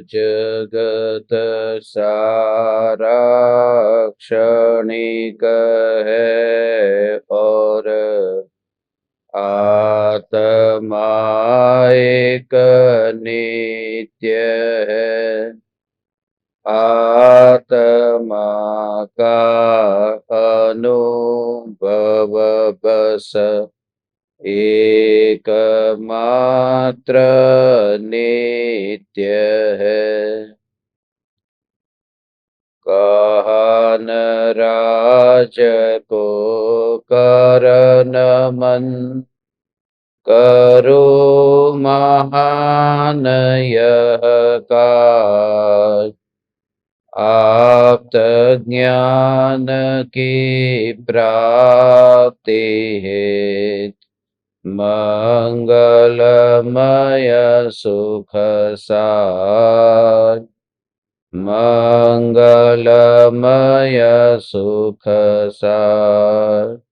जगत सारा क्षणिक है और आत्मा एक नित्य है। आत्मा का अनुभव बस एकमात्र नित्य है। कहन राज को करन मन करो महान यह काज। आप्त ज्ञान की प्राप्ति है मंगलमय सुख सार। मंगलमय सुख सार।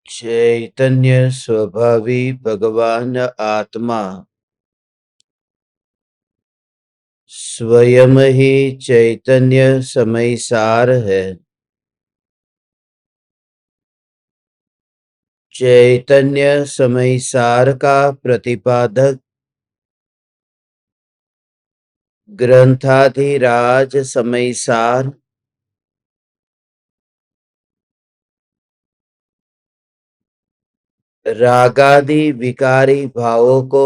चैतन्य स्वभावी भगवान आत्मा स्वयं ही चैतन्य समय सार है। चैतन्य समय सार का प्रतिपादक ग्रंथाधिराज समय सार रागादि विकारी भावों को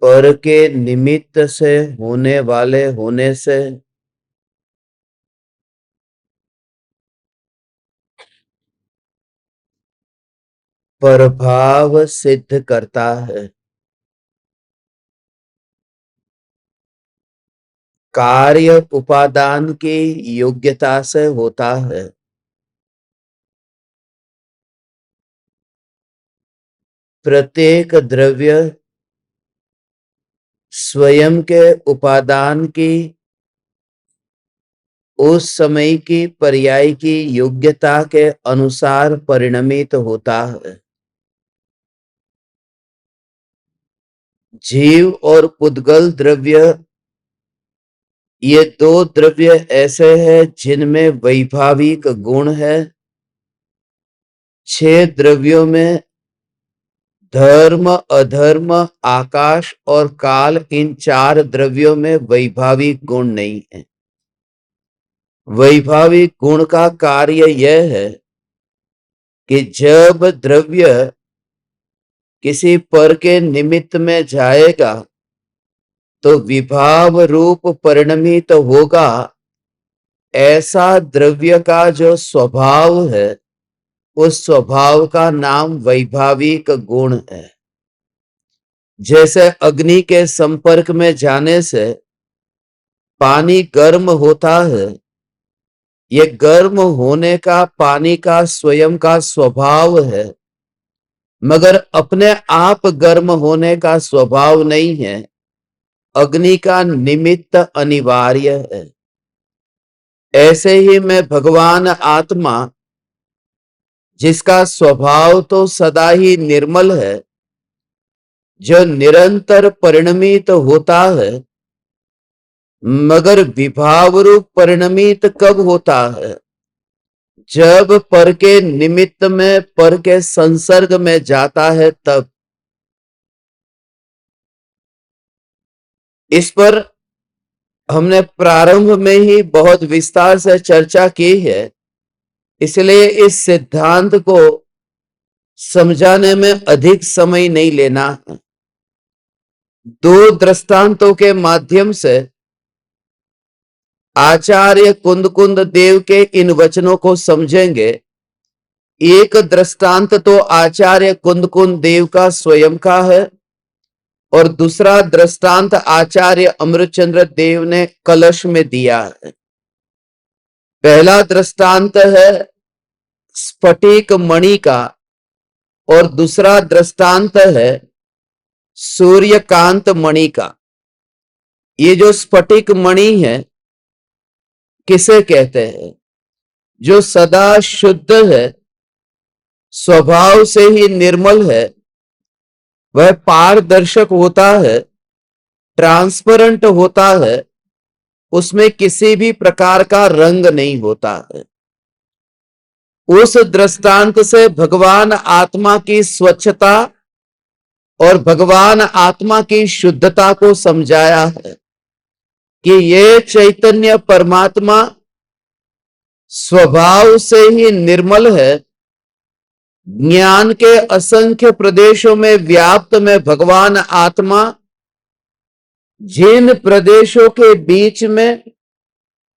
पर के निमित्त से होने वाले होने से प्रभाव सिद्ध करता है। कार्य उपादान की योग्यता से होता है। प्रत्येक द्रव्य स्वयं के उपादान की उस समय की पर्याय की योग्यता के अनुसार परिणमित होता है। जीव और पुद्गल द्रव्य, ये दो द्रव्य ऐसे हैं जिनमें वैभाविक गुण है। 6 द्रव्यों में धर्म, अधर्म, आकाश और काल, इन 4 द्रव्यों में वैभाविक गुण नहीं है। वैभाविक गुण का कार्य यह है कि जब द्रव्य किसी पर के निमित्त में जाएगा तो विभाव रूप परिणमित होगा। ऐसा द्रव्य का जो स्वभाव है, उस स्वभाव का नाम वैभाविक गुण है। जैसे अग्नि के संपर्क में जाने से पानी गर्म होता है, ये गर्म होने का पानी का स्वयं का स्वभाव है, मगर अपने आप गर्म होने का स्वभाव नहीं है। अग्नि का निमित्त अनिवार्य है। ऐसे ही मैं भगवान आत्मा, जिसका स्वभाव तो सदा ही निर्मल है, जो निरंतर परिणमित होता है, मगर विभाव रूप परिणमित कब होता है? जब पर के निमित्त में, पर के संसर्ग में जाता है तब। इस पर हमने प्रारंभ में ही बहुत विस्तार से चर्चा की है, इसलिए इस सिद्धांत को समझाने में अधिक समय नहीं लेना है। दो दृष्टांतों के माध्यम से आचार्य कुंद देव के इन वचनों को समझेंगे। एक दृष्टांत तो आचार्य कुंद देव का स्वयं का है और दूसरा दृष्टांत आचार्य अमृतचंद्र देव ने कलश में दिया है। पहला दृष्टांत है स्फटिक मणि का और दूसरा दृष्टांत है सूर्यकांत मणि का। ये जो स्फटिक मणि है किसे कहते हैं? जो सदा शुद्ध है, स्वभाव से ही निर्मल है, वह पारदर्शक होता है, ट्रांसपेरेंट होता है, उसमें किसी भी प्रकार का रंग नहीं होता है। उस दृष्टांत से भगवान आत्मा की स्वच्छता और भगवान आत्मा की शुद्धता को समझाया है कि ये चैतन्य परमात्मा स्वभाव से ही निर्मल है। ज्ञान के असंख्य प्रदेशों में व्याप्त में भगवान आत्मा जिन प्रदेशों के बीच में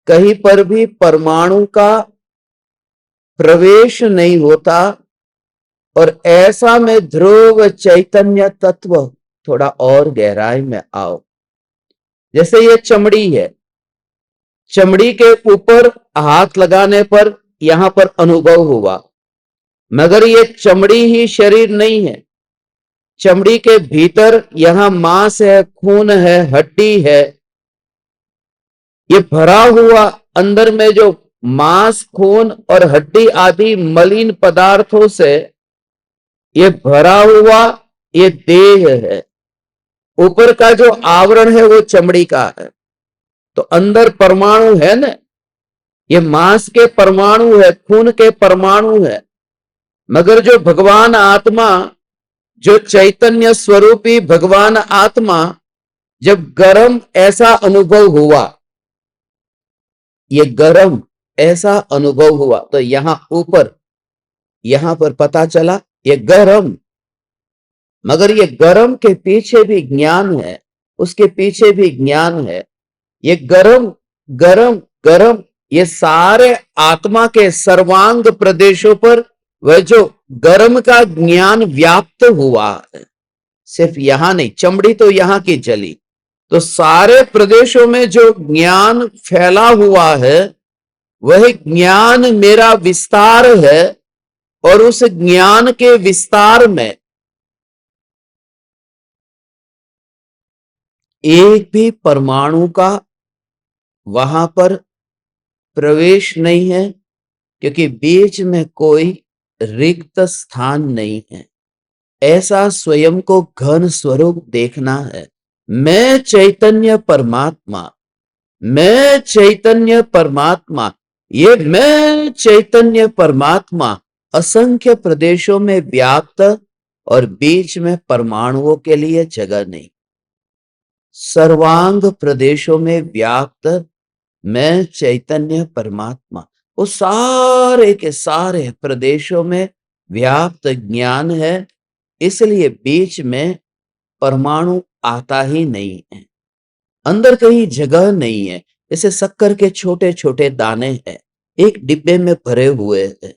कहीं पर भी परमाणु का प्रवेश नहीं होता, और ऐसा में ध्रुव चैतन्य तत्व। थोड़ा और गहराई में आओ। जैसे ये चमड़ी है, चमड़ी के ऊपर हाथ लगाने पर यहां पर अनुभव हुआ, मगर ये चमड़ी ही शरीर नहीं है। चमड़ी के भीतर यहां मांस है, खून है, हड्डी है। ये भरा हुआ अंदर में जो मांस, खून और हड्डी आदि मलिन पदार्थों से ये भरा हुआ ये देह है। ऊपर का जो आवरण है वो चमड़ी का है, तो अंदर परमाणु है ना। ये मांस के परमाणु है, खून के परमाणु है, मगर जो भगवान आत्मा, जो चैतन्य स्वरूपी भगवान आत्मा, जब गर्म ऐसा अनुभव हुआ, ये गर्म ऐसा अनुभव हुआ, तो यहां ऊपर यहां पर पता चला ये गर्म, मगर ये गर्म के पीछे भी ज्ञान है, उसके पीछे भी ज्ञान है। ये गर्म गर्म गर्म ये सारे आत्मा के सर्वांग प्रदेशों पर वह जो गर्म का ज्ञान व्याप्त हुआ है। सिर्फ यहां नहीं, चमड़ी तो यहां की जली, तो सारे प्रदेशों में जो ज्ञान फैला हुआ है वह ज्ञान मेरा विस्तार है। और उस ज्ञान के विस्तार में एक भी परमाणु का वहां पर प्रवेश नहीं है, क्योंकि बीच में कोई रिक्त स्थान नहीं है। ऐसा स्वयं को घन स्वरूप देखना है। मैं चैतन्य परमात्मा, मैं चैतन्य परमात्मा। ये मैं चैतन्य परमात्मा असंख्य प्रदेशों में व्याप्त और बीच में परमाणुओं के लिए जगह नहीं। सर्वांग प्रदेशों में व्याप्त मैं चैतन्य परमात्मा, वो सारे के सारे प्रदेशों में व्याप्त ज्ञान है। इसलिए बीच में परमाणु आता ही नहीं है, अंदर कहीं जगह नहीं है। जैसे शक्कर के छोटे छोटे दाने हैं, एक डिब्बे में भरे हुए हैं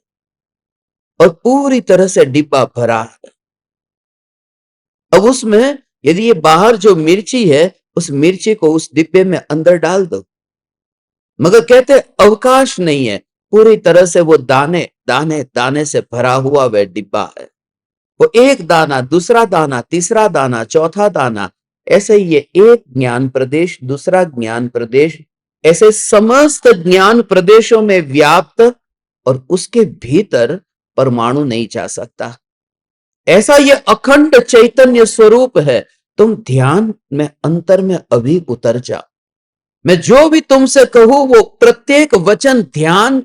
और पूरी तरह से डिब्बा भरा है। अब उसमें यदि ये बाहर जो मिर्ची है, उस मिर्ची को उस डिब्बे में अंदर डाल दो, मगर कहते अवकाश नहीं है। पूरी तरह से वो दाने दाने दाने से भरा हुआ वह डिब्बा है। वो एक दाना, दूसरा दाना, तीसरा दाना, चौथा दाना, ऐसे ये एक ज्ञान प्रदेश, दूसरा ज्ञान प्रदेश, ऐसे समस्त ज्ञान प्रदेशों में व्याप्त, और उसके भीतर परमाणु नहीं जा सकता। ऐसा ये अखंड चैतन्य स्वरूप है। तुम ध्यान में अंतर में अभी उतर जाओ। मैं जो भी तुमसे कहूं वो प्रत्येक वचन ध्यान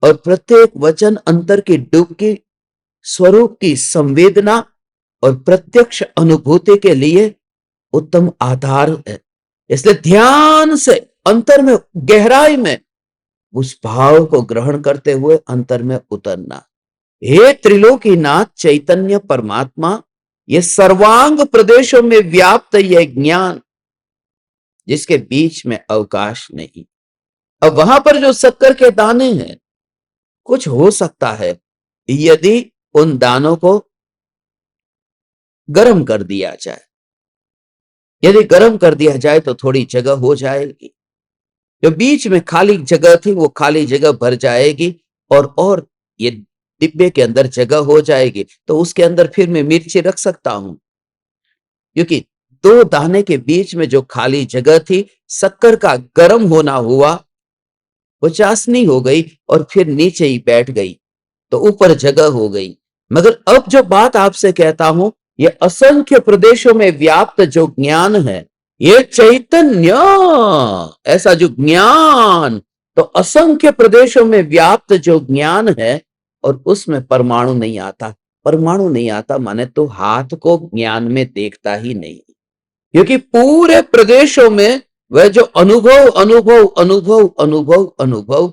और प्रत्येक वचन अंतर की डुबकी स्वरूप की संवेदना और प्रत्यक्ष अनुभूति के लिए उत्तम आधार है। इसलिए ध्यान से अंतर में, गहराई में उस भाव को ग्रहण करते हुए अंतर में उतरना। हे त्रिलोकीनाथ चैतन्य परमात्मा, ये सर्वांग प्रदेशों में व्याप्त यह ज्ञान जिसके बीच में अवकाश नहीं। अब वहां पर जो शक्कर के दाने हैं, कुछ हो सकता है यदि उन दानों को गर्म कर दिया जाए। यदि गर्म कर दिया जाए तो थोड़ी जगह हो जाएगी, जो बीच में खाली जगह थी वो खाली जगह भर जाएगी और ये डिब्बे के अंदर जगह हो जाएगी। तो उसके अंदर फिर मैं मिर्ची रख सकता हूं, क्योंकि दो दाने के बीच में जो खाली जगह थी, शक्कर का गर्म होना हुआ, वो चाशनी हो गई और फिर नीचे ही बैठ गई, तो ऊपर जगह हो गई। मगर अब जो बात आपसे कहता हूं, ये असंख्य प्रदेशों में व्याप्त जो ज्ञान है, ये चैतन्य, ऐसा जो ज्ञान, तो असंख्य प्रदेशों में व्याप्त जो ज्ञान है, और उसमें परमाणु नहीं आता। परमाणु नहीं आता माने तो हाथ को ज्ञान में देखता ही नहीं, क्योंकि पूरे प्रदेशों में वह जो अनुभव अनुभव अनुभव अनुभव अनुभव,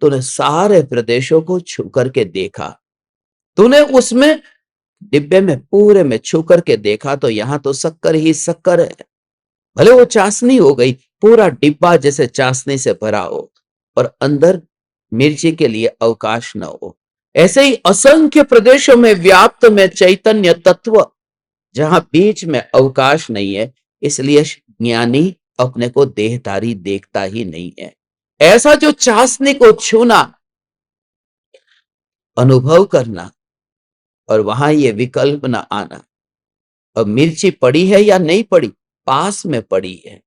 तूने सारे प्रदेशों को छू करके देखा, तूने उसमें डिब्बे में पूरे में छू करके देखा, तो यहां तो शक्कर ही शक्कर है। भले वो चाशनी हो गई, पूरा डिब्बा जैसे चाशनी से भरा हो और अंदर मिर्ची के लिए अवकाश न हो। ऐसे ही असंख्य प्रदेशों में व्याप्त में चैतन्य तत्व, जहां बीच में अवकाश नहीं है, इसलिए ज्ञानी अपने को देहधारी देखता ही नहीं है। ऐसा जो चाशनी को छूना, अनुभव करना, और वहां ये विकल्प ना आना, अब मिर्ची पड़ी है या नहीं पड़ी, पास में पड़ी है,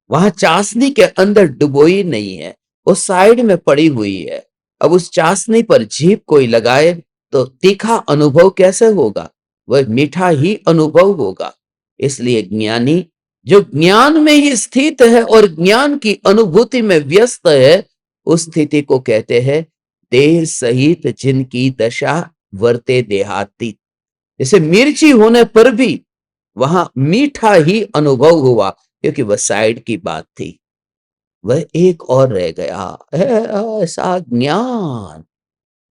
वहां चाशनी के अंदर डुबोई नहीं है, वो साइड में पड़ी हुई है। अब उस चाशनी पर जीभ कोई लगाए तो तीखा अनुभव कैसे होगा, वह मीठा ही अनुभव होगा। इसलिए ज्ञानी जो ज्ञान में ही स्थित है और ज्ञान की अनुभूति में व्यस्त है, उस स्थिति को कहते हैं देह सहित जिनकी दशा वर्ते देहाती। जैसे मिर्ची होने पर भी वहां मीठा ही अनुभव हुआ, क्योंकि वह साइड की बात थी, वह एक और रह गया ऐसा ज्ञान।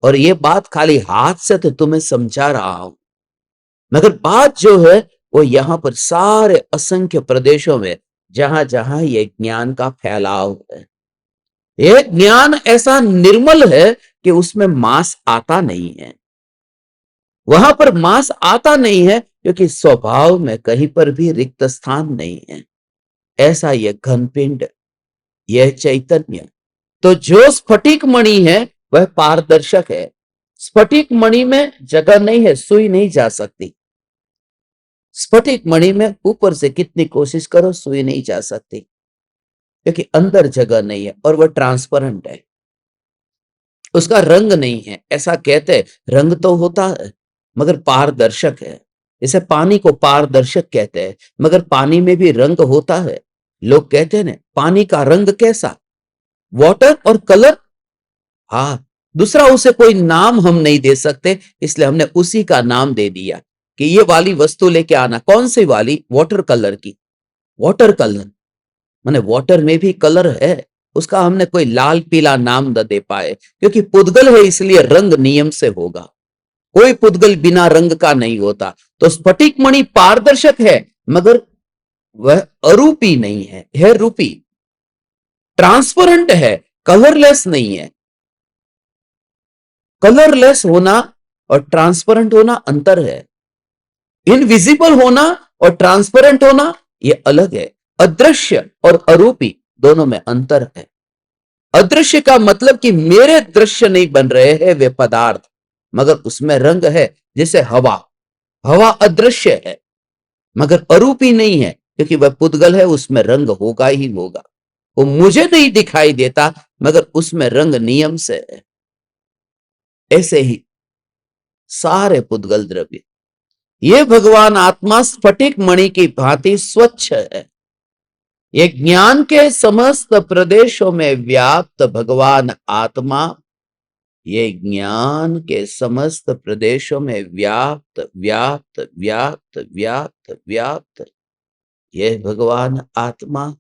और ये बात खाली हाथ से तो तुम्हें समझा रहा हूं, मगर बात जो है वो यहां पर सारे असंख्य प्रदेशों में जहां जहां ये ज्ञान का फैलाव है, ये ज्ञान ऐसा निर्मल है कि उसमें मांस आता नहीं है। वहां पर मांस आता नहीं है क्योंकि स्वभाव में कहीं पर भी रिक्त स्थान नहीं है। ऐसा यह घनपिंड, यह चैतन्य, तो जो स्फटिक मणि है वह पारदर्शक है। स्फटिक मणि में जगह नहीं है, सुई नहीं जा सकती। स्फटिक मणि में ऊपर से कितनी कोशिश करो सुई नहीं जा सकती, क्योंकि अंदर जगह नहीं है और वह ट्रांसपेरेंट है, उसका रंग नहीं है। ऐसा कहते हैं, रंग तो होता है मगर पारदर्शक है। जैसे पानी को पारदर्शक कहते हैं, मगर पानी में भी रंग होता है। लोग कहते हैं ना, पानी का रंग कैसा, वाटर और कलर। हाँ, दूसरा उसे कोई नाम हम नहीं दे सकते, इसलिए हमने उसी का नाम दे दिया कि ये वाली वस्तु लेके आना। कौन सी वाली, वाटर कलर की। वाटर कलर माने वाटर में भी कलर है, उसका हमने कोई लाल पीला नाम न दे पाए, क्योंकि पुद्गल है इसलिए रंग नियम से होगा। कोई पुद्गल बिना रंग का नहीं होता। तो स्फटिक मणि पारदर्शक है मगर वह अरूपी नहीं है रूपी। ट्रांसपेरेंट है, कलरलेस नहीं है। कलरलेस होना और ट्रांसपेरेंट होना अंतर है। इनविजिबल होना और ट्रांसपेरेंट होना यह अलग है। अदृश्य और अरूपी दोनों में अंतर है। अदृश्य का मतलब कि मेरे दृश्य नहीं बन रहे हैं वे पदार्थ, मगर उसमें रंग है। जैसे हवा, हवा अदृश्य है मगर अरूपी नहीं है, क्योंकि वह पुद्गल है, उसमें रंग होगा ही होगा। वो मुझे नहीं दिखाई देता मगर उसमें रंग नियम से है। ऐसे ही सारे पुद्गल द्रव्य, ये भगवान आत्मा स्फटिक मणि की भांति स्वच्छ है। ये ज्ञान के समस्त प्रदेशों में व्याप्त भगवान आत्मा, ये ज्ञान के समस्त प्रदेशों में व्याप्त व्याप्त व्याप्त व्याप्त व्याप्त ये भगवान आत्मा,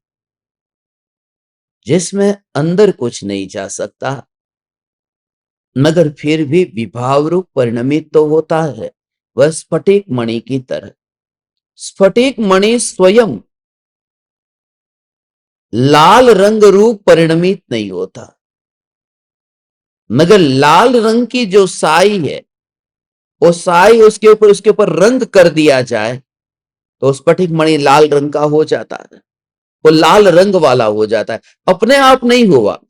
जिसमें अंदर कुछ नहीं जा सकता, मगर फिर भी विभाव रूप परिणमित तो होता है। वह स्फटिक मणि की तरह। स्फटिक मणि स्वयं लाल रंग रूप परिणमित नहीं होता, मगर लाल रंग की जो साई है, वो साई उसके ऊपर रंग कर दिया जाए तो स्फटिक मणि लाल रंग का हो जाता है। वो लाल रंग वाला हो जाता है, अपने आप नहीं हुआ।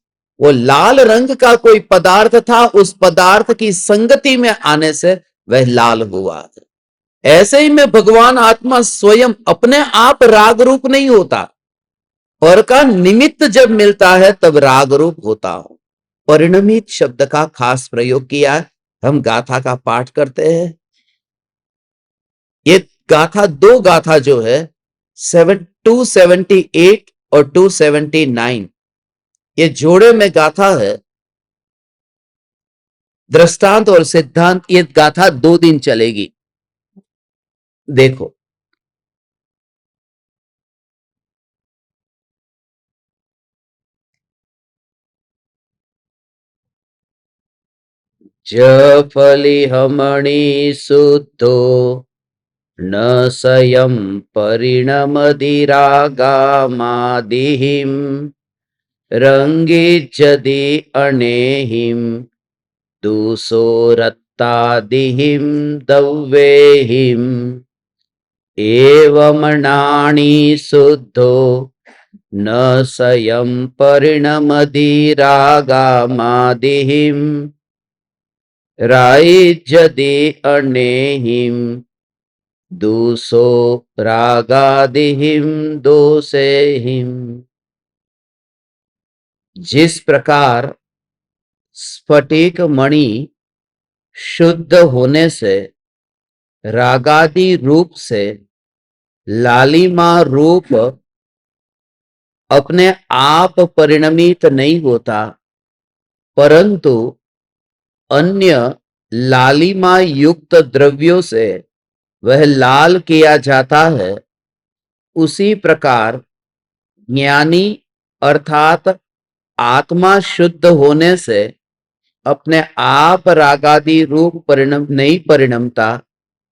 वो लाल रंग का कोई पदार्थ था, उस पदार्थ की संगति में आने से वह लाल हुआ। ऐसे ही में भगवान आत्मा स्वयं अपने आप राग रूप नहीं होता, पर का निमित्त जब मिलता है तब राग रूप होता हो। परिणमित शब्द का खास प्रयोग किया है। हम गाथा का पाठ करते हैं। ये गाथा, दो गाथा जो है 278 और 279, ये जोड़े में गाथा है। दृष्टांत और सिद्धांत, ये गाथा 2 दिन चलेगी। देखो, जफलिहमणि शुद्धो न सयं परिणमदिरागामादिहिं रंगिज्जदि अणेहिं दूसोरत्तादिहिं दव्येहिम् एवमणानि शुद्धो न सयं परिणमदिरागामादिहिं राइज्जदि अणेहिं दूसो रागादिहिं दोषेहिं। जिस प्रकार स्फटिक मणि शुद्ध होने से रागादि रूप से लालिमा रूप अपने आप परिणमित नहीं होता, परंतु अन्य लालिमा युक्त द्रव्यों से वह लाल किया जाता है, उसी प्रकार ज्ञानी अर्थात आत्मा शुद्ध होने से अपने आप रागादि रूप परिणम नहीं परिणमता,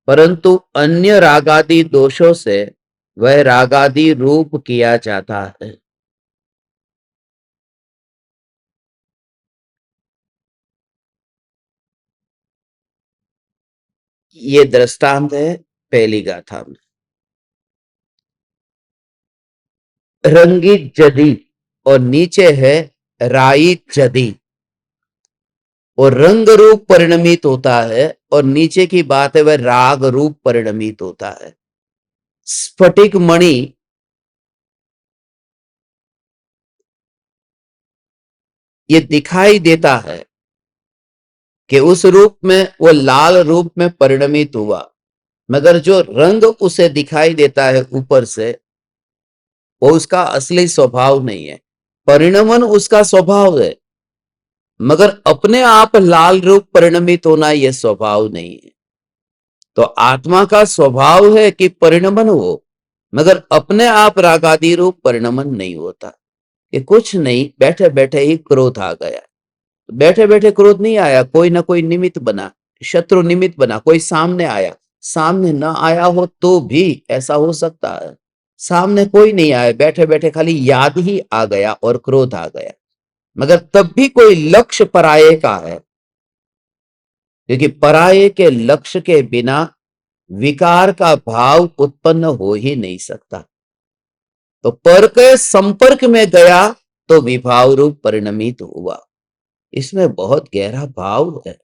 परंतु अन्य रागादि दोषों से वह रागादि रूप किया जाता है। ये दृष्टांत है पहली गाथा में। रंगित जदी और नीचे है राई जदी, और रंग रूप परिणमित होता है, और नीचे की बात है वह राग रूप परिणमित होता है। स्फटिक मणि ये दिखाई देता है कि उस रूप में वो लाल रूप में परिणमित हुआ, मगर जो रंग उसे दिखाई देता है ऊपर से, वो उसका असली स्वभाव नहीं है। परिणमन उसका स्वभाव है, मगर अपने आप लाल रूप परिणमित होना यह स्वभाव नहीं है। तो आत्मा का स्वभाव है कि परिणमन हो, मगर अपने आप रागादि रूप परिणमन नहीं होता। कि कुछ नहीं, बैठे बैठे ही क्रोध आ गया। बैठे बैठे क्रोध नहीं आया, कोई ना कोई निमित्त बना, शत्रु निमित्त बना, कोई सामने आया। सामने ना आया हो तो भी ऐसा हो सकता है, सामने कोई नहीं आया, बैठे बैठे खाली याद ही आ गया और क्रोध आ गया, मगर तब भी कोई लक्ष्य पराये का है, क्योंकि पराये के लक्ष्य के बिना विकार का भाव उत्पन्न हो ही नहीं सकता। तो पर के संपर्क में गया तो विभाव रूप परिणमित हुआ। इसमें बहुत गहरा भाव है।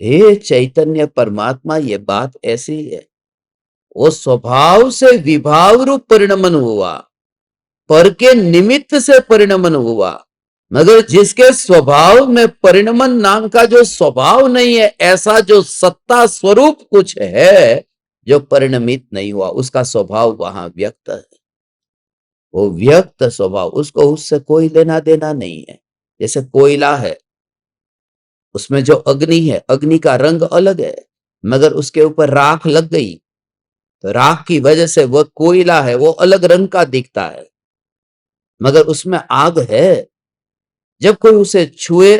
हे चैतन्य परमात्मा, ये बात ऐसी है, वो स्वभाव से विभाव रूप परिणमन हुआ, पर के निमित्त से परिणमन हुआ, मगर जिसके स्वभाव में परिणमन नाम का जो स्वभाव नहीं है, ऐसा जो सत्ता स्वरूप कुछ है जो परिणमित नहीं हुआ, उसका स्वभाव वहां व्यक्त है। वो व्यक्त स्वभाव, उसको उससे कोई लेना देना नहीं है। जैसे कोयला है, उसमें जो अग्नि है, अग्नि का रंग अलग है, मगर उसके ऊपर राख लग गई तो राख की वजह से वह कोयला है, वो अलग रंग का दिखता है, मगर उसमें आग है। जब कोई उसे छुए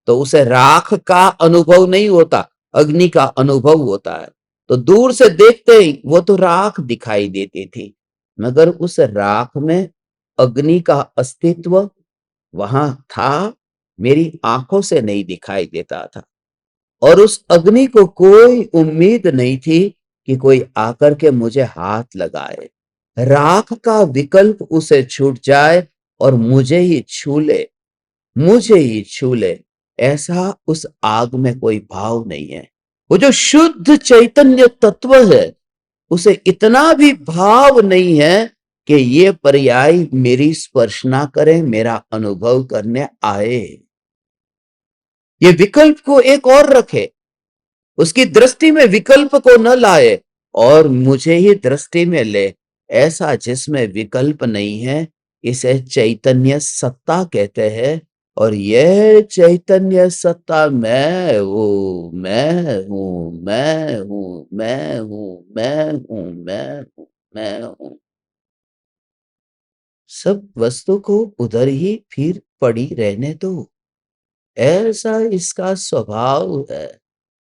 तो उसे राख का अनुभव नहीं होता, अग्नि का अनुभव होता है। तो दूर से देखते ही वो तो राख दिखाई देती थी, मगर उस राख में अग्नि का अस्तित्व वहां था, मेरी आंखों से नहीं दिखाई देता था। और उस अग्नि को कोई उम्मीद नहीं थी कि कोई आकर के मुझे हाथ लगाए, राख का विकल्प उसे छूट जाए और मुझे ही छू ले, मुझे ही छू ले, ऐसा उस आग में कोई भाव नहीं है। वो जो शुद्ध चैतन्य तत्व है, उसे इतना भी भाव नहीं है कि ये पर्याय मेरी स्पर्श ना करे, मेरा अनुभव करने आए। ये विकल्प को एक और रखे, उसकी दृष्टि में विकल्प को न लाए और मुझे ही दृष्टि में ले, ऐसा जिसमें विकल्प नहीं है, इसे चैतन्य सत्ता कहते हैं। और यह चैतन्य सत्ता मैं हूं, मैं हूं, मैं हूं, मैं हूं, मैं हूं, मैं हूं, मैं हूं। सब वस्तु को उधर ही फिर पड़ी रहने दो, ऐसा इसका स्वभाव है।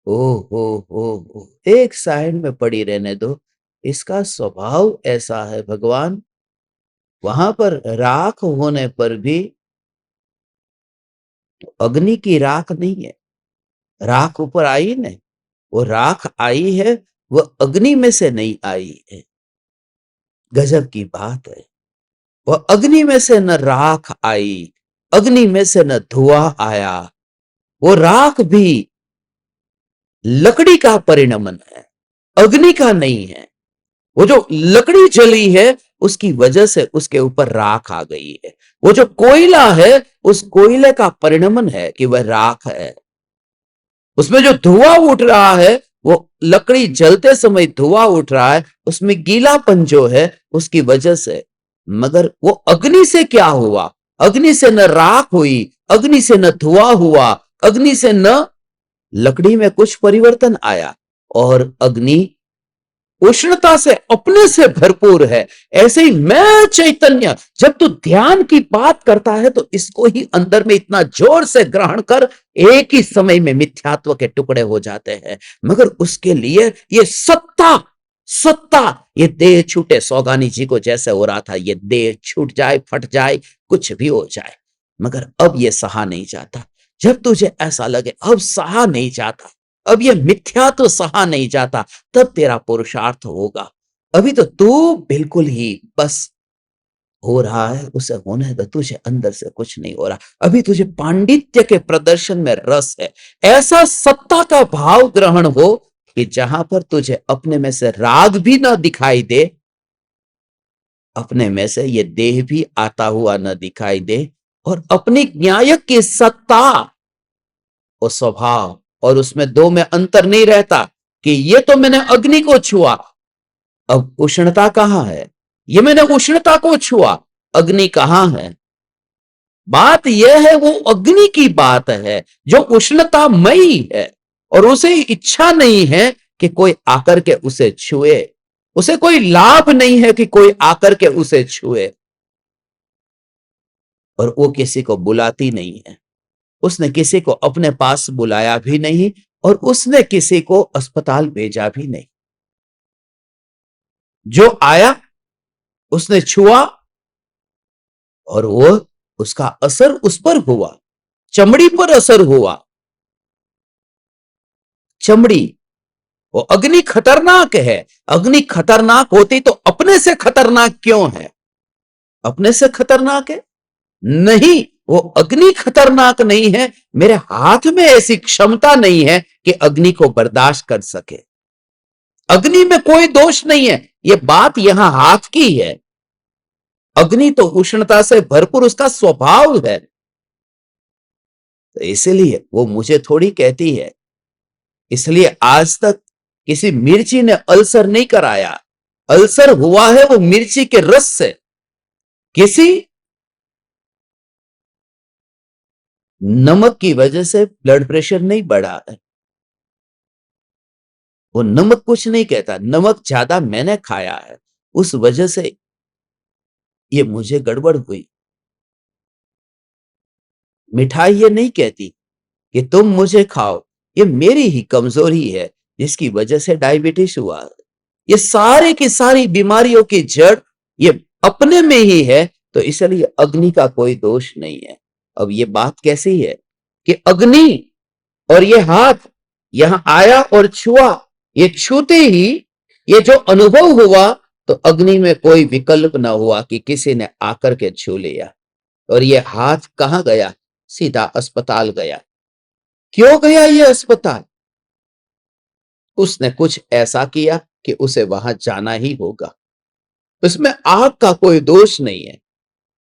ओ हो, एक साइड में पड़ी रहने दो, इसका स्वभाव ऐसा है भगवान। वहां पर राख होने पर भी अग्नि की राख नहीं है, राख ऊपर आई नहीं, वो राख आई है, वो अग्नि में से नहीं आई है। गजब की बात है, वह अग्नि में से न राख आई, अग्नि में से न धुआं आया, वो राख भी लकड़ी का परिणमन है, अग्नि का नहीं है। वो जो लकड़ी जली है, उसकी वजह से उसके ऊपर राख आ गई है। वो जो कोयला है, उस कोयले का परिणमन है कि वह राख है। उसमें जो धुआं उठ रहा है, वो लकड़ी जलते समय धुआं उठ रहा है, उसमें गीलापन जो है उसकी वजह से। मगर वो अग्नि से क्या हुआ? अग्नि से न राख हुई, अग्नि से न धुआं हुआ, अग्नि से न लकड़ी में कुछ परिवर्तन आया। और अग्नि उष्णता से अपने से भरपूर है। ऐसे ही मैं चैतन्य, जब तू ध्यान की बात करता है तो इसको ही अंदर में इतना जोर से ग्रहण कर, एक ही समय में मिथ्यात्व के टुकड़े हो जाते हैं। मगर उसके लिए ये सत्ता, सत्ता, ये देह छूटे, सौगानी जी को जैसे हो रहा था, ये देह छूट जाए, फट जाए, कुछ भी हो जाए, मगर अब ये सहा नहीं जाता। जब तुझे ऐसा लगे अब सहा नहीं जाता, अब ये मिथ्या तो सहा नहीं जाता, तब तेरा पुरुषार्थ होगा। अभी तो तू बिल्कुल ही बस हो रहा है, उसे होने दो, तुझे अंदर से कुछ नहीं हो रहा। अभी तुझे पांडित्य के प्रदर्शन में रस है। ऐसा सत्ता का भाव ग्रहण हो कि जहां पर तुझे अपने में से राग भी ना दिखाई दे, अपने में से ये देह भी आता हुआ न दिखाई दे, और अपनी न्यायक की सत्ता और स्वभाव, और उसमें दो में अंतर नहीं रहता कि ये तो मैंने अग्नि को छुआ, अब उष्णता कहां है? ये मैंने उष्णता को छुआ, अग्नि कहां है? बात यह है, वो अग्नि की बात है जो उष्णतामयी है, और उसे इच्छा नहीं है कि कोई आकर के उसे छुए, उसे कोई लाभ नहीं है कि कोई आकर के उसे छुए, और वो किसी को बुलाती नहीं है। उसने किसी को अपने पास बुलाया भी नहीं, और उसने किसी को अस्पताल भेजा भी नहीं। जो आया उसने छुआ, और वो उसका असर उस पर हुआ, चमड़ी पर असर हुआ। चमड़ी, वो अग्नि खतरनाक है। अग्नि खतरनाक होती तो अपने से खतरनाक क्यों है? अपने से खतरनाक है? नहीं, वो अग्नि खतरनाक नहीं है, मेरे हाथ में ऐसी क्षमता नहीं है कि अग्नि को बर्दाश्त कर सके। अग्नि में कोई दोष नहीं है, ये बात यहां हाथ की है। अग्नि तो उष्णता से भरपूर उसका स्वभाव है, तो इसलिए वो मुझे थोड़ी कहती है। इसलिए आज तक किसी मिर्ची ने अल्सर नहीं कराया, अल्सर हुआ है वो मिर्ची के रस से। किसी नमक की वजह से ब्लड प्रेशर नहीं बढ़ा है। वो नमक कुछ नहीं कहता, नमक ज्यादा मैंने खाया है, उस वजह से ये मुझे गड़बड़ हुई। मिठाई ये नहीं कहती कि तुम मुझे खाओ, ये मेरी ही कमजोरी है जिसकी वजह से डायबिटीज हुआ। ये सारे की सारी बीमारियों की जड़ ये अपने में ही है, तो इसलिए अग्नि का कोई दोष नहीं है। अब ये बात कैसी है कि अग्नि और ये हाथ यहां आया और छुआ, ये छूते ही ये जो अनुभव हुआ, तो अग्नि में कोई विकल्प ना हुआ कि किसी ने आकर के छू लिया। और ये हाथ कहां गया? सीधा अस्पताल गया। क्यों गया ये अस्पताल? उसने कुछ ऐसा किया कि उसे वहां जाना ही होगा। उसमें आग का कोई दोष नहीं है,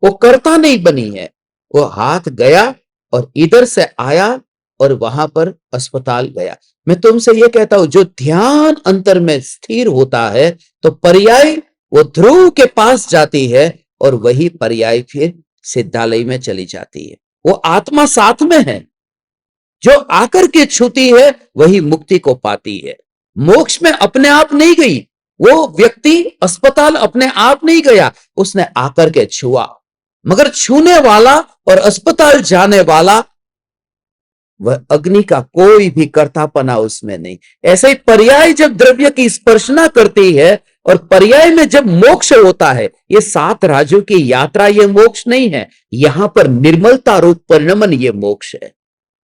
वो कर्ता नहीं बनी है। वो हाथ गया और इधर से आया और वहां पर अस्पताल गया। मैं तुमसे ये कहता हूं, जो ध्यान अंतर में स्थिर होता है तो पर्याय वो ध्रुव के पास जाती है और वही पर्याय फिर सिद्धालय में चली जाती है। वो आत्मा साथ में है, जो आकर के छूती है वही मुक्ति को पाती है। मोक्ष में अपने आप नहीं गई, वो व्यक्ति अस्पताल अपने आप नहीं गया, उसने आकर के छुआ। मगर छूने वाला और अस्पताल जाने वाला, वह अग्नि का कोई भी कर्तापना उसमें नहीं। ऐसे ही पर्याय जब द्रव्य की स्पर्शना करती है और पर्याय में जब मोक्ष होता है, ये 7 राज्यों की यात्रा ये मोक्ष नहीं है, यहां पर निर्मलता रूप परिणमन ये मोक्ष है।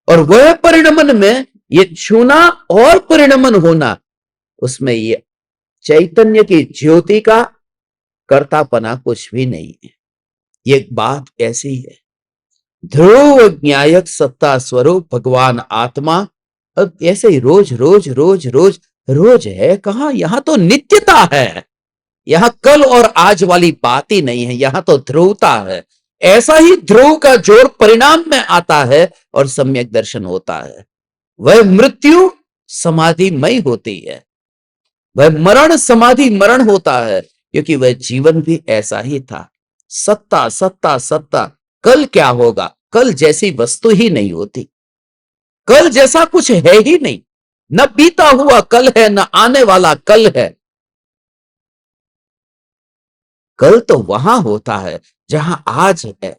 और वह परिणमन में ये छूना और परिणमन होना, उसमें ये चैतन्य की ज्योति का कर्तापना कुछ भी नहीं है। ये बात ऐसी है। ध्रुव ज्ञायक सत्ता स्वरूप भगवान आत्मा, अब ऐसे ही रोज रोज रोज रोज रोज है कहां? यहां तो नित्यता है, यहां कल और आज वाली बात ही नहीं है, यहां तो ध्रुवता है। ऐसा ही ध्रुव का जोर परिणाम में आता है और सम्यक दर्शन होता है। वह मृत्यु समाधिमय होती है, वह मरण समाधि मरण होता है, क्योंकि वह जीवन भी ऐसा ही था। सत्ता सत्ता सत्ता, कल क्या होगा? कल जैसी वस्तु ही नहीं होती, कल जैसा कुछ है ही नहीं। न बीता हुआ कल है, न आने वाला कल है। कल तो वहां होता है जहां आज है,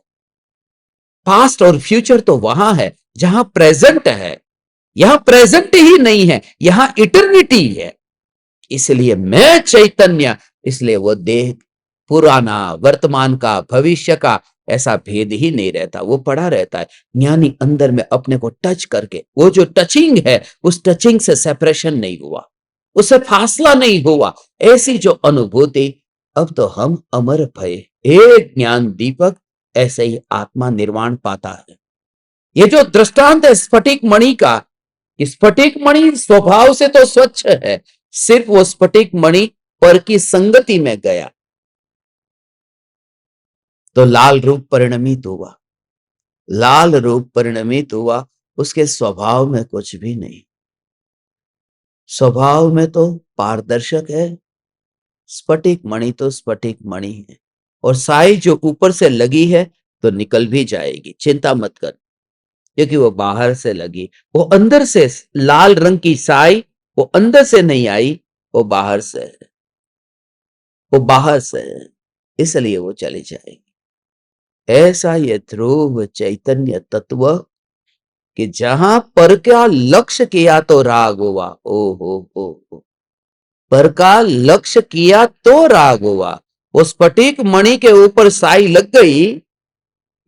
पास्ट और फ्यूचर तो वहां है जहां प्रेजेंट है। यहां प्रेजेंट ही नहीं है, यहां इटर्निटी है। इसलिए मैं चैतन्य, इसलिए वो देह पुराना, वर्तमान का, भविष्य का ऐसा भेद ही नहीं रहता, वो पड़ा रहता है। ज्ञानी अंदर में अपने को टच करके, वो जो टचिंग है, उस टचिंग से सेपरेशन नहीं हुआ, उससे फासला नहीं हुआ। ऐसी जो अनुभूति, अब तो हम अमर भय एक ज्ञान दीपक, ऐसे ही आत्मा निर्वाण पाता है। ये जो दृष्टांत है स्फटिक मणि का, स्फटिक मणि स्वभाव से तो स्वच्छ है, सिर्फ वो स्फटिक मणि पर की संगति में गया तो लाल रूप परिणमित हुआ। लाल रूप परिणमित हुआ, उसके स्वभाव में कुछ भी नहीं। स्वभाव में तो पारदर्शक है, स्फटिक मणि तो स्फटिक मणि है। और साई जो ऊपर से लगी है तो निकल भी जाएगी, चिंता मत कर, क्योंकि वो बाहर से लगी। वो अंदर से लाल रंग की साई, वो अंदर से नहीं आई, वो बाहर से है, वो बाहर से है, इसलिए वो चली जाएगी। ऐसा ये ध्रुव चैतन्य तत्व कि जहां पर का लक्ष्य किया तो राग हुआ। ओ हो, पर का लक्ष्य किया तो राग हुआ। वो स्फटिक मणि के ऊपर साई लग गई,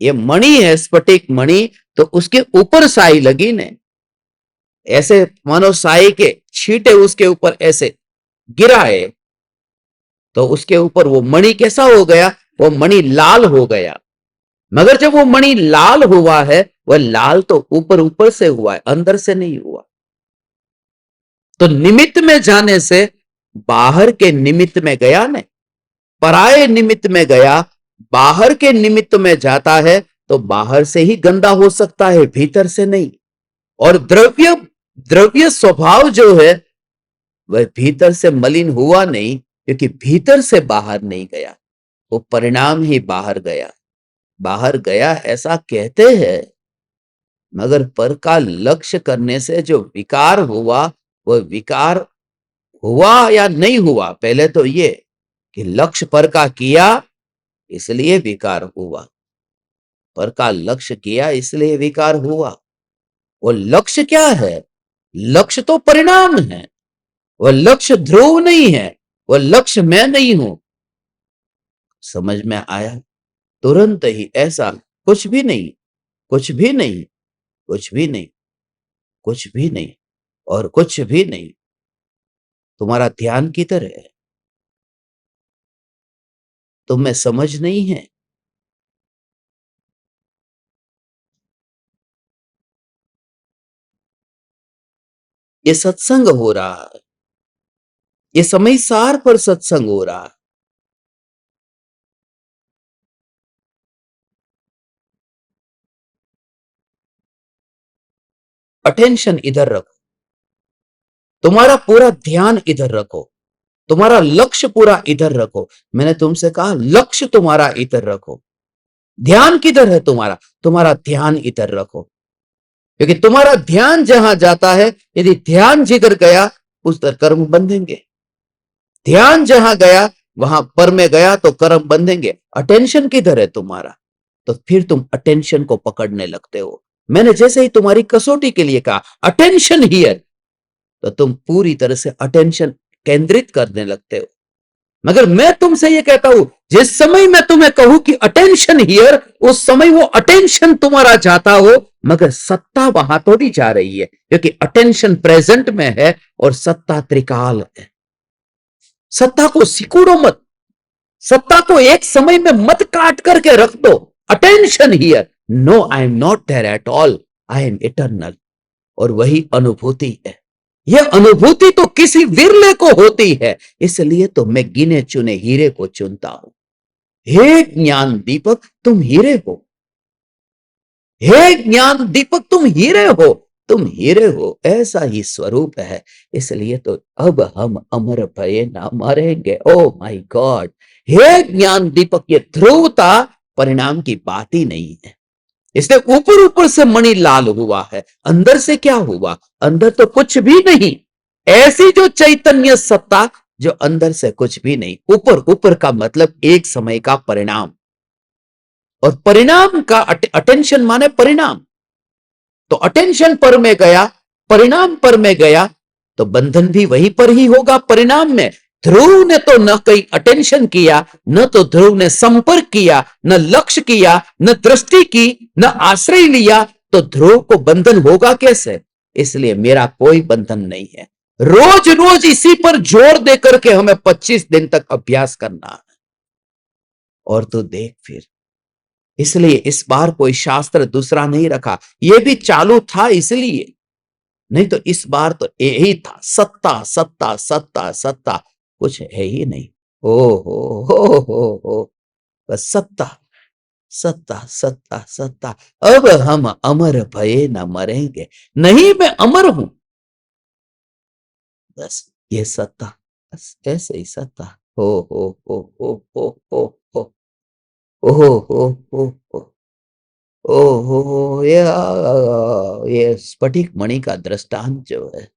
ये मणि है स्फटिक मणि, तो उसके ऊपर साई लगी ने। ऐसे मानो साई के छींटे उसके ऊपर ऐसे गिराए, तो उसके ऊपर वो मणि कैसा हो गया? वो मणि लाल हो गया। मगर जब वो मणि लाल हुआ है, वह लाल तो ऊपर ऊपर से हुआ है, अंदर से नहीं हुआ। तो निमित्त में जाने से बाहर के निमित्त में गया ने, पराये निमित्त में गया। बाहर के निमित्त में जाता है तो बाहर से ही गंदा हो सकता है, भीतर से नहीं। और द्रव्य द्रव्य स्वभाव जो है वह भीतर से मलिन हुआ नहीं, क्योंकि भीतर से बाहर नहीं गया, वो परिणाम ही बाहर गया। बाहर गया ऐसा कहते हैं, मगर पर का लक्ष्य करने से जो विकार हुआ, वो विकार हुआ या नहीं हुआ, पहले तो ये कि लक्ष्य पर का किया इसलिए विकार हुआ, पर का लक्ष्य किया इसलिए विकार हुआ। वो लक्ष्य क्या है? लक्ष्य तो परिणाम है, वह लक्ष्य ध्रुव नहीं है, वह लक्ष्य मैं नहीं हूं। समझ में आया? तुरंत ही ऐसा कुछ भी नहीं, कुछ भी नहीं, कुछ भी नहीं, कुछ भी नहीं और कुछ भी नहीं। तुम्हारा ध्यान किधर है? तुम्हें समझ नहीं है? ये सत्संग हो रहा है, ये समय सार पर सत्संग हो रहा है। अटेंशन इधर रखो, तुम्हारा पूरा ध्यान इधर रखो, तुम्हारा लक्ष्य पूरा इधर रखो। मैंने तुमसे कहा लक्ष्य तुम्हारा इधर रखो। ध्यान किधर है तुम्हारा? तुम्हारा ध्यान इधर रखो, क्योंकि तुम्हारा ध्यान जहां जाता है, यदि ध्यान जिधर गया उस तर कर्म बंधेंगे। ध्यान जहां गया वहां पर में गया तो कर्म बंधेंगे। अटेंशन किधर है तुम्हारा? तो फिर तुम अटेंशन को पकड़ने लगते हो। मैंने जैसे ही तुम्हारी कसौटी के लिए कहा अटेंशन हियर, तो तुम पूरी तरह से अटेंशन केंद्रित करने लगते हो। मगर मैं तुमसे ये कहता हूं, जिस समय मैं तुम्हें कहूं कि अटेंशन हियर, उस समय वो अटेंशन तुम्हारा जाता हो, मगर सत्ता वहां थोड़ी जा रही है, क्योंकि अटेंशन प्रेजेंट में है और सत्ता त्रिकाल है। सत्ता को सिकुड़ो मत, सत्ता को एक समय में मत काट करके रख दो। Attention here, no I am not there at all, I am eternal. और वही अनुभूति है। यह अनुभूति तो किसी विरले को होती है, इसलिए तो मैं गिने चुने हीरे को चुनता हूं। हे ज्ञान दीपक तुम हीरे हो, हे ज्ञान दीपक तुम हीरे हो, तुम हीरे हो, ऐसा ही स्वरूप है। इसलिए तो अब हम अमर भये ना मरेंगे। ओ माय गॉड, हे ज्ञान दीपक, ये ध्रुवता परिणाम की बात ही नहीं है। इसलिए ऊपर ऊपर से मणि लाल हुआ है, अंदर से क्या हुआ? अंदर तो कुछ भी नहीं। ऐसी जो चैतन्य सत्ता जो अंदर से कुछ भी नहीं। ऊपर ऊपर का मतलब एक समय का परिणाम, और परिणाम का अटेंशन माने परिणाम। तो अटेंशन पर में गया, परिणाम पर में गया, तो बंधन भी वहीं पर ही होगा, परिणाम में। ध्रुव ने तो न कहीं अटेंशन किया, न तो ध्रुव ने संपर्क किया, न लक्ष्य किया, न दृष्टि की, न आश्रय लिया, तो ध्रुव को बंधन होगा कैसे? इसलिए मेरा कोई बंधन नहीं है। रोज रोज इसी पर जोर देकर के हमें 25 दिन तक अभ्यास करना है। और तू देख फिर, इसलिए इस बार कोई शास्त्र दूसरा नहीं रखा, यह भी चालू था इसलिए, नहीं तो इस बार तो यही था, सत्ता सत्ता सत्ता सत्ता, कुछ है ही नहीं। ओ हो, बस सत्ता सत्ता सत्ता सत्ता। अब हम अमर भये न मरेंगे। नहीं मैं अमर हूं, बस ये सत्ता, बस ऐसे ही सत्ता। हो हो हो हो हो हो हो हो हो हो हो। ओहो, ये स्फटिक मणि का दृष्टांत जो है,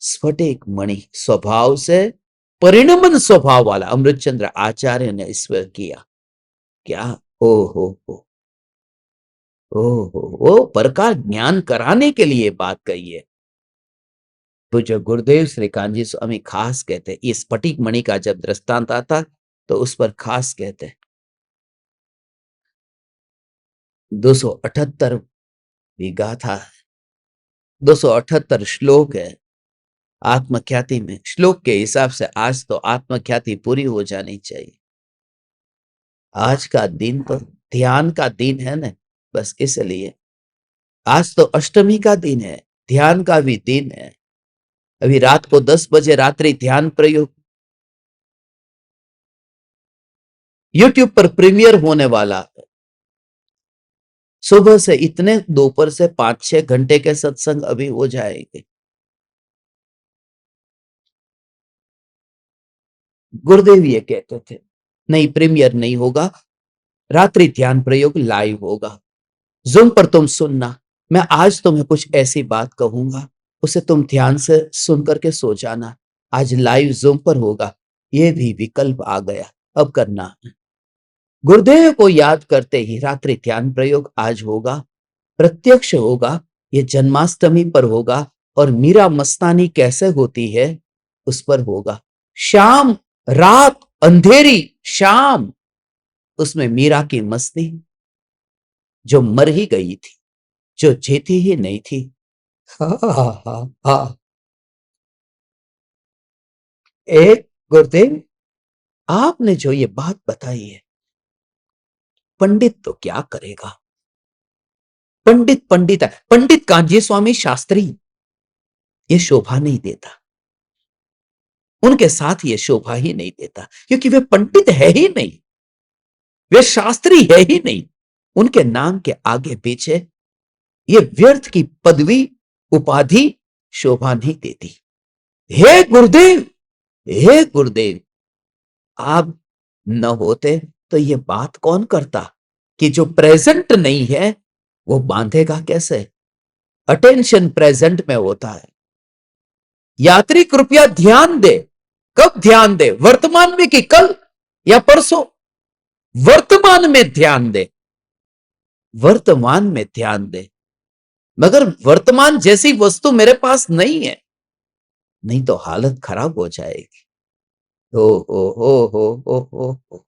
स्फटिक मणि स्वभाव से परिणमन स्वभाव वाला अमृतचंद्र आचार्य ने ईश्वर किया। क्या? ओ हो, ओ हो, पर का ज्ञान कराने के लिए बात कही है। तो जो गुरुदेव श्री कांजी स्वामी खास कहते, ये स्फटिक मणि का जब दृष्टांत आता तो उस पर खास कहते 278 गाथा है, 278 श्लोक है आत्मख्याति में। श्लोक के हिसाब से आज तो आत्मख्याति पूरी हो जानी चाहिए। आज का दिन तो ध्यान का दिन है ना, बस इसलिए आज तो अष्टमी का दिन है, ध्यान का भी दिन है। अभी रात को 10 बजे रात्रि ध्यान प्रयोग यूट्यूब पर प्रीमियर होने वाला है। सुबह से इतने दोपहर से 5-6 घंटे के सत्संग अभी हो जाएंगे। गुरुदेव ये कहते थे नहीं, प्रीमियर नहीं होगा, रात्रि ध्यान प्रयोग लाइव होगा, जूम पर तुम सुनना, मैं आज तुम्हें कुछ ऐसी बात कहूंगा, उसे तुम ध्यान से सुन करके सो जाना। आज लाइव जूम पर होगा, ये भी विकल्प आ गया, अब करना। गुरुदेव को याद करते ही रात्रि ध्यान प्रयोग आज होगा, प्रत्यक्ष होगा, ये जन्माष्टमी पर होगा और मीरा मस्तानी कैसे होती है उस पर होगा। शाम, रात, अंधेरी शाम, उसमें मीरा की मस्ती, जो मर ही गई थी, जो जीती ही नहीं थी। हा हा हा हा। एक गुरुदेव, आपने जो ये बात बताई है, पंडित तो क्या करेगा। पंडित पंडित है, पंडित कांजी स्वामी शास्त्री, ये शोभा नहीं देता, उनके साथ ये शोभा ही नहीं देता, क्योंकि वे पंडित है ही नहीं, वे शास्त्री है ही नहीं। उनके नाम के आगे पीछे ये व्यर्थ की पदवी उपाधि शोभा नहीं देती। हे गुरुदेव, हे गुरुदेव, आप न होते तो ये बात कौन करता कि जो प्रेजेंट नहीं है वो बांधेगा कैसे। अटेंशन प्रेजेंट में होता है। यात्री कृपया ध्यान दे। कब ध्यान दे? वर्तमान में कि कल या परसों? वर्तमान में ध्यान दे, वर्तमान में ध्यान दे। मगर वर्तमान जैसी वस्तु मेरे पास नहीं है, नहीं तो हालत खराब हो जाएगी। ओ हो हो हो हो हो,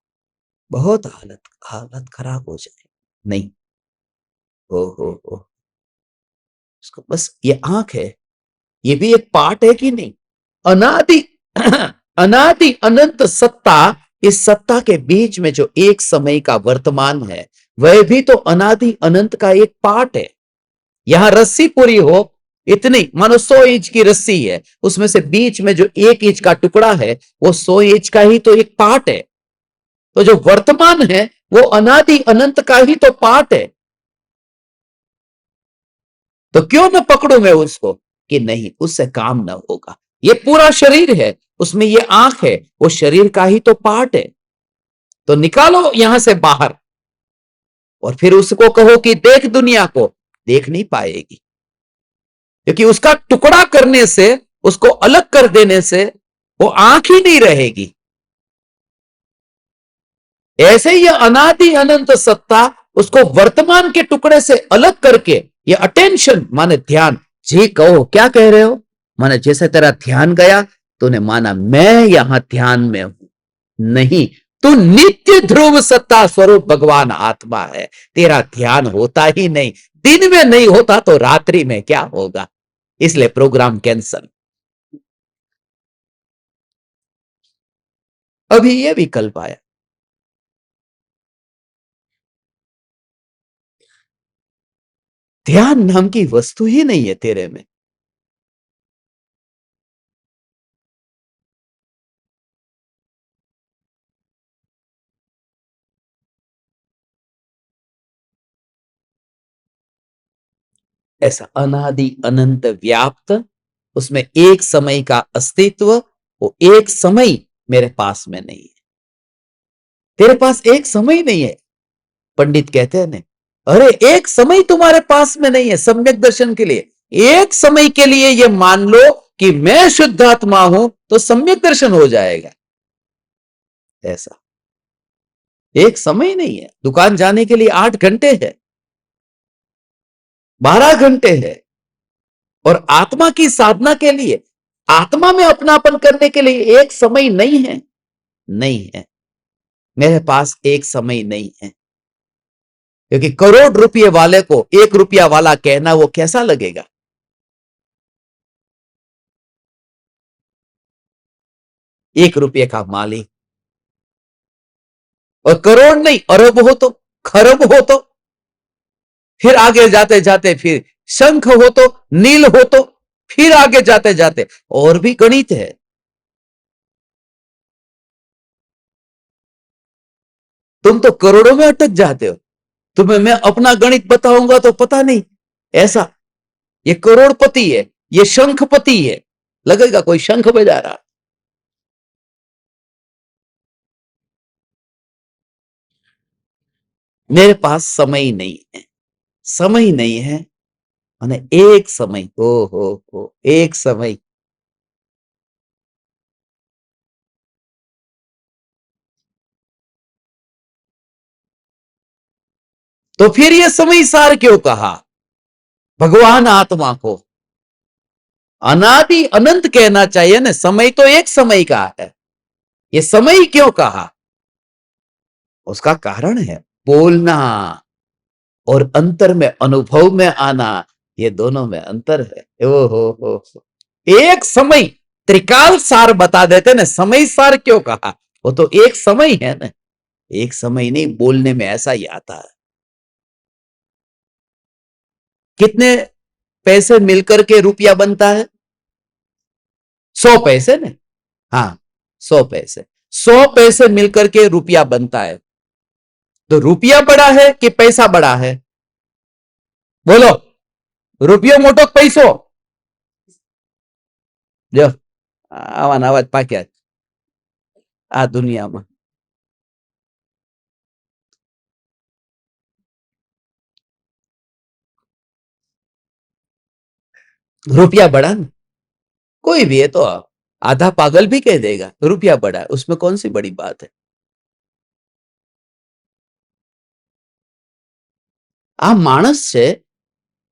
बहुत हालत हालत खराब हो जाएगी। नहीं, ओ हो, उसको बस ये आंख है, ये भी एक पार्ट है कि नहीं? अनादि अनादि अनंत सत्ता, इस सत्ता के बीच में जो एक समय का वर्तमान है, वह भी तो अनादि अनंत का एक पार्ट है। यहां रस्सी पूरी हो, इतनी मानो 100 इंच की रस्सी है, उसमें से बीच में जो 1 इंच का टुकड़ा है वो 100 इंच का ही तो एक पार्ट है। तो जो वर्तमान है वो अनादि अनंत का ही तो पार्ट है। तो क्यों न पकड़ू मैं उसको कि नहीं, उससे काम न होगा। ये पूरा शरीर है, उसमें ये आंख है, वो शरीर का ही तो पार्ट है। तो निकालो यहां से बाहर और फिर उसको कहो कि देख दुनिया को, देख नहीं पाएगी, क्योंकि उसका टुकड़ा करने से, उसको अलग कर देने से वो आंख ही नहीं रहेगी। ऐसे ही अनादि अनंत सत्ता, उसको वर्तमान के टुकड़े से अलग करके, ये अटेंशन माने ध्यान। जी कहो, क्या कह रहे हो? माने जैसे तेरा ध्यान गया, तूने माना मैं यहां ध्यान में हूं। नहीं, तू नित्य ध्रुव सत्ता स्वरूप भगवान आत्मा है, तेरा ध्यान होता ही नहीं। दिन में नहीं होता तो रात्रि में क्या होगा? इसलिए प्रोग्राम कैंसल। अभी ये विकल्प आया, ध्यान नाम की वस्तु ही नहीं है तेरे में। ऐसा अनादि अनंत व्याप्त, उसमें एक समय का अस्तित्व, वो एक समय मेरे पास में नहीं है। तेरे पास एक समय नहीं है। पंडित कहते हैं ना, अरे एक समय तुम्हारे पास में नहीं है सम्यक दर्शन के लिए। एक समय के लिए ये मान लो कि मैं शुद्धात्मा हूं तो सम्यक दर्शन हो जाएगा। ऐसा एक समय नहीं है। दुकान जाने के लिए 8 घंटे है, 12 घंटे है। और आत्मा की साधना के लिए, आत्मा में अपनापन करने के लिए एक समय नहीं है। नहीं है, मेरे पास एक समय नहीं है। क्योंकि करोड़ रुपये वाले को 1 रुपया वाला कहना वो कैसा लगेगा? 1 रुपये का मालिक, और करोड़ नहीं अरब हो तो, खरब हो तो, फिर आगे जाते जाते फिर शंख हो तो, नील हो तो, फिर आगे जाते जाते और भी गणित है। तुम तो करोड़ों में अटक जाते हो। तुम्हें मैं अपना गणित बताऊंगा तो पता नहीं, ऐसा ये करोड़पति है, ये शंखपति है, लगेगा कोई शंख बजा रहा। मेरे पास समय नहीं है, समय नहीं है, અને એક સમય, ઓહો, એક સમય, तो फिर ये समय सार क्यों कहा भगवान आत्मा को? अनादि अनंत कहना चाहिए ना, समय तो एक समय का है, ये समय क्यों कहा? उसका कारण है बोलना और अंतर में अनुभव में आना, ये दोनों में अंतर है। ओ हो, एक समय त्रिकाल सार बता देते ना, समय सार क्यों कहा? वो तो एक समय है ना, एक समय नहीं, बोलने में ऐसा ही आता है। कितने पैसे मिलकर के रुपया बनता है? 100 पैसे ने, हाँ 100 पैसे, 100 पैसे मिलकर के रुपया बनता है। तो रुपया बड़ा है कि पैसा बड़ा है? बोलो, रुपयो मोटो કે पैसो? જો આવાના અવાજ પાક્યા આ દુનિયામાં। रुपया बड़ा ना, कोई भी है तो आधा पागल भी कह देगा रुपया बड़ा है, उसमें कौन सी बड़ी बात है? આ માણસ છે,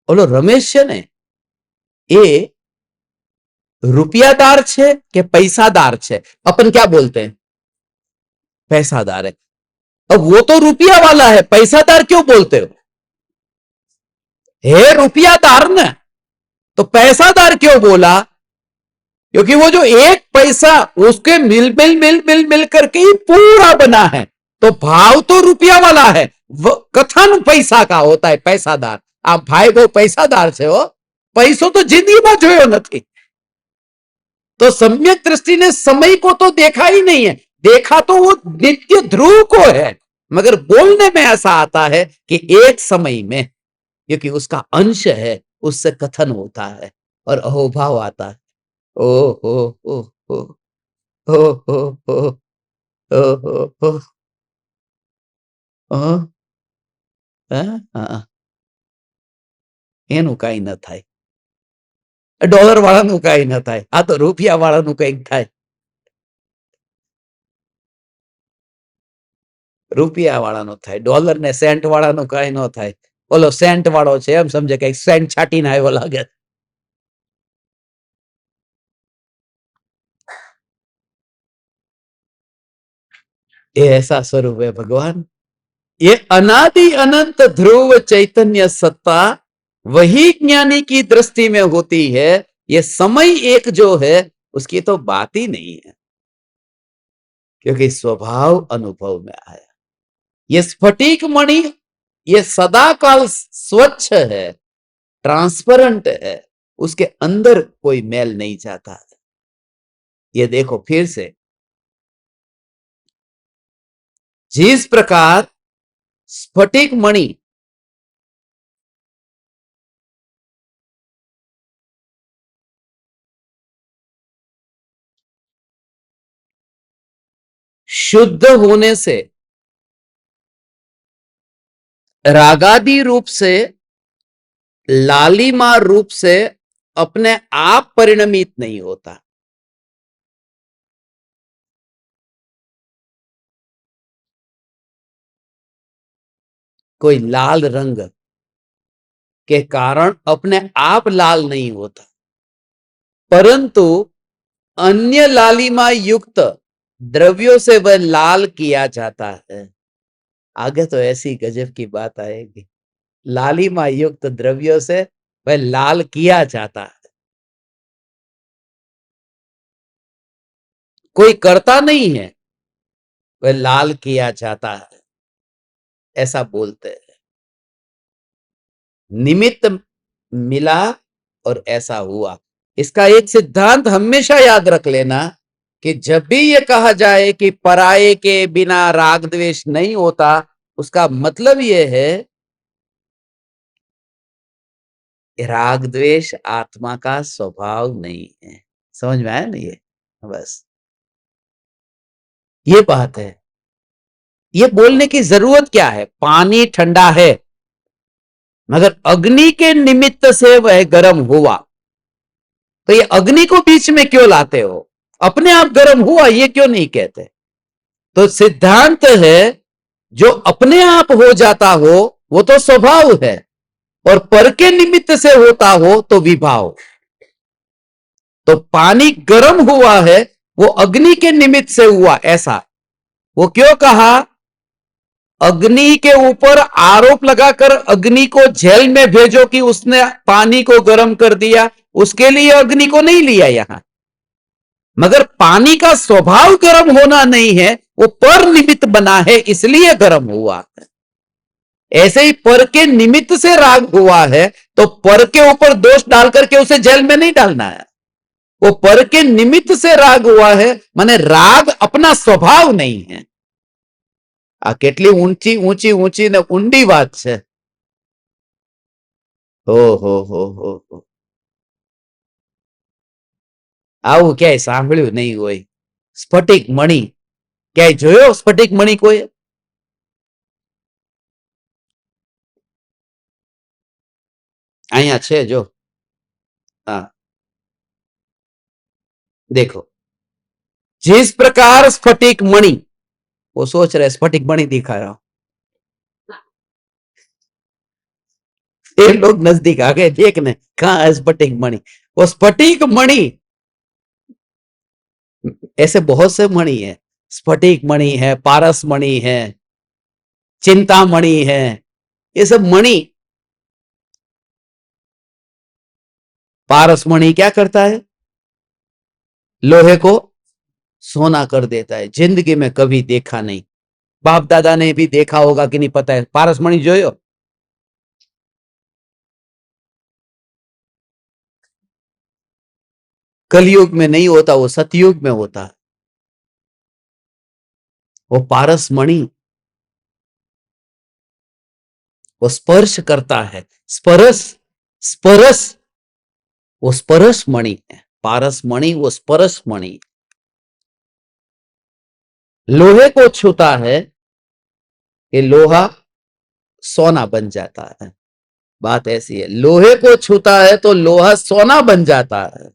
ઓલો રમેશ છે ને, એ रुपयादार છે કે पैसादार છે? अपन क्या बोलते हैं? पैसादार है। अब वो तो रुपया वाला है, पैसादार क्यों बोलते हो? है रुपयादार ना, तो पैसादार क्यों बोला? क्योंकि वो जो एक पैसा उसके मिल मिल मिल मिल मिल करके ही पूरा बना है, तो भाव तो रुपया वाला है, कथन पैसा का होता है पैसादार। आप भाई वो पैसादार से हो, पैसो तो जिंदगी में જોયો નથી, तो सम्यक दृष्टि ने समय को तो देखा ही नहीं है, देखा तो वो नित्य ध्रुव को है, मगर बोलने में ऐसा आता है कि एक समय में, क्योंकि उसका अंश है, उससे कथन होता है और अहोभाव आता है। ओ हो हो हो हो हो हो हो हो हो એનું કઈ ન થાય, ડોલર વાળાનું કઈ ન થાય, આ તો રૂપિયા વાળાનું કઈક થાય। રૂપિયા વાળાનો થાય, ડોલર ને સેન્ટ વાળાનું કઈ ન થાય। ઓલો સેન્ટ વાળો છે એમ સમજે કે સેન્ટ છાટીને આવ્યો લાગે। ये ऐसा स्वरूप है भगवान, ये अनादि अनंत ध्रुव चैतन्य सत्ता वही ज्ञानी की दृष्टि में होती है। ये समय एक जो है उसकी तो बात ही नहीं है, क्योंकि स्वभाव अनुभव में आया। ये स्फटिक मणि ये सदा काल स्वच्छ है, ट्रांसपेरेंट है, उसके अंदर कोई मैल नहीं जाता है। ये देखो फिर से, जिस प्रकार स्फटिक मणि शुद्ध होने से रागादि रूप से लालिमा रूप से अपने आप परिणमित नहीं होता, कोई लाल रंग के कारण अपने आप लाल नहीं होता, परंतु अन्य लालिमा युक्त द्रव्यों से वह लाल किया जाता है। आगे तो ऐसी गजब की बात आएगी, लालिमा युक्त द्रव्यों से वह लाल किया जाता है। कोई करता नहीं है, वह लाल किया जाता है, ऐसा बोलते हैं। निमित्त मिला और ऐसा हुआ। इसका एक सिद्धांत हमेशा याद रख लेना कि जब भी ये कहा जाए कि पराये के बिना राग द्वेष नहीं होता, उसका मतलब ये है राग द्वेष आत्मा का स्वभाव नहीं है। समझ में आया ना? ये बस ये बात है। ये बोलने की जरूरत क्या है? पानी ठंडा है, मगर अग्नि के निमित्त से वह गर्म हुआ, तो ये अग्नि को बीच में क्यों लाते हो? अपने आप गर्म हुआ ये क्यों नहीं कहते? तो सिद्धांत है जो अपने आप हो जाता हो वो तो स्वभाव है, और पर के निमित्त से होता हो तो विभाव। तो पानी गर्म हुआ है वो अग्नि के निमित्त से हुआ, ऐसा वो क्यों कहा? अग्नि के ऊपर आरोप लगाकर अग्नि को जेल में भेजो कि उसने पानी को गर्म कर दिया, उसके लिए अग्नि को नहीं लिया यहां। मगर पानी का स्वभाव गर्म होना नहीं है, वो पर निमित्त बना है इसलिए गर्म हुआ। ऐसे ही पर के निमित्त से राग हुआ है, तो पर के ऊपर दोष डाल करके उसे जेल में नहीं डालना है। वो पर के निमित्त से राग हुआ है, माने राग अपना स्वभाव नहीं है। आ કેટલી ઊંચી ઊંચી ઊંચી ને ઊંડી વાત છે। हो। આવું ક્યાંય સાંભળ્યું નહીં હોય। સ્ફટિક મણિ ક્યાંય જોયો? સ્ફટિક મણિ કોઈ? અહીંયા છે જો। हाँ देखो, जिस प्रकार स्फटिक मणि, वो सोच रहे स्फटिक मणि दिखा रहा हूं, ये लोग नजदीक आ गए, देखने कहाँ है स्फटिक मणि। वो स्फटिक मणि, ऐसे बहुत से मणि है। स्फटिक मणि है, पारस मणि है, चिंतामणि है, ये सब मणि। पारस मणि क्या करता है? लोहे को सोना कर देता है। जिंदगी में कभी देखा नहीं, बाप दादा ने भी देखा होगा कि नहीं पता है। पारस मणि जोयो? कलयुग में नहीं होता, वो सतयुग में होता है। वो पारस मणि वो स्पर्श करता है। स्पर्श, स्पर्श, वो स्पर्श मणि है। पारस मणि वो स्पर्श मणि। लोहे को छूता है कि लोहा सोना बन जाता है। बात ऐसी है, लोहे को छूता है तो लोहा सोना बन जाता है।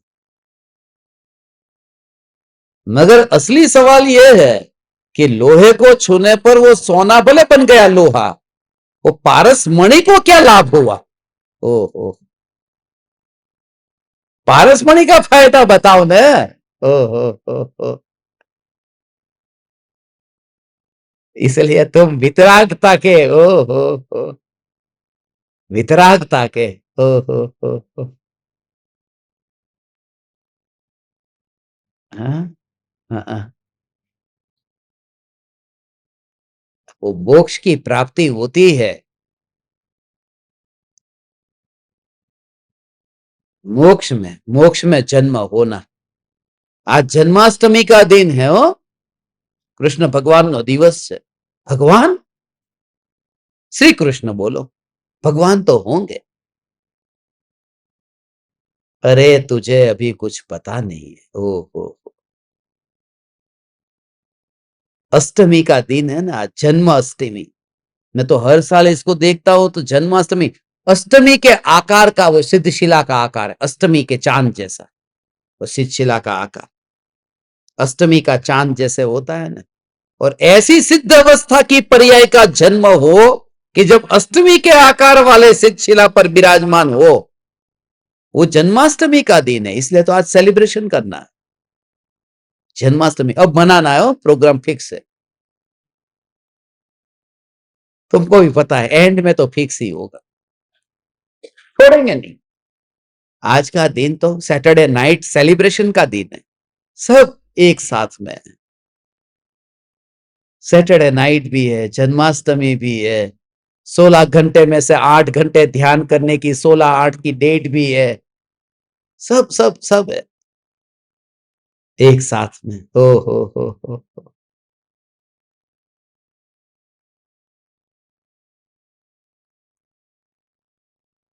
मगर असली सवाल यह है कि लोहे को छूने पर वो सोना भले बन गया लोहा, वो पारस मणि को क्या लाभ हुआ? ओहो, पारस मणि का फायदा बताओ ना। ओहो, इसलिए तुम वितरागता के, ओहो, वितरागता के, ओहो, हाँ, हाँ। वो मोक्ष की प्राप्ति होती है, मोक्ष में जन्म होना। आज जन्माष्टमी का दिन है। ओ कृष्ण भगवान नो दिवस है। भगवान श्री कृष्ण बोलो, भगवान तो होंगे। अरे तुझे अभी कुछ पता नहीं है। ओहो, अष्टमी का दिन है ना, जन्माष्टमी। मैं तो हर साल इसको देखता हूं, तो जन्माष्टमी अष्टमी के आकार का, वो सिद्धशिला का आकार है, अष्टमी के चांद जैसा, वो सिद्धशिला का आकार अष्टमी का चांद जैसे होता है ना। और ऐसी सिद्ध अवस्था की पर्याय का जन्म हो कि जब अष्टमी के आकार वाले सिद्धशिला पर विराजमान हो, वो जन्माष्टमी का दिन है। इसलिए तो आज सेलिब्रेशन करना है जन्माष्टमी। अब मनाना है, प्रोग्राम फिक्स है, तुमको भी पता है, एंड में तो फिक्स ही होगा, छोड़ेंगे नहीं। आज का दिन तो सैटरडे नाइट सेलिब्रेशन का दिन है, सब एक साथ में है। सैटरडे नाइट भी है, जन्माष्टमी भी है, 16 घंटे में से 8 घंटे ध्यान करने की 16/8 की डेट भी है। सब सब सब है एक साथ में। हो।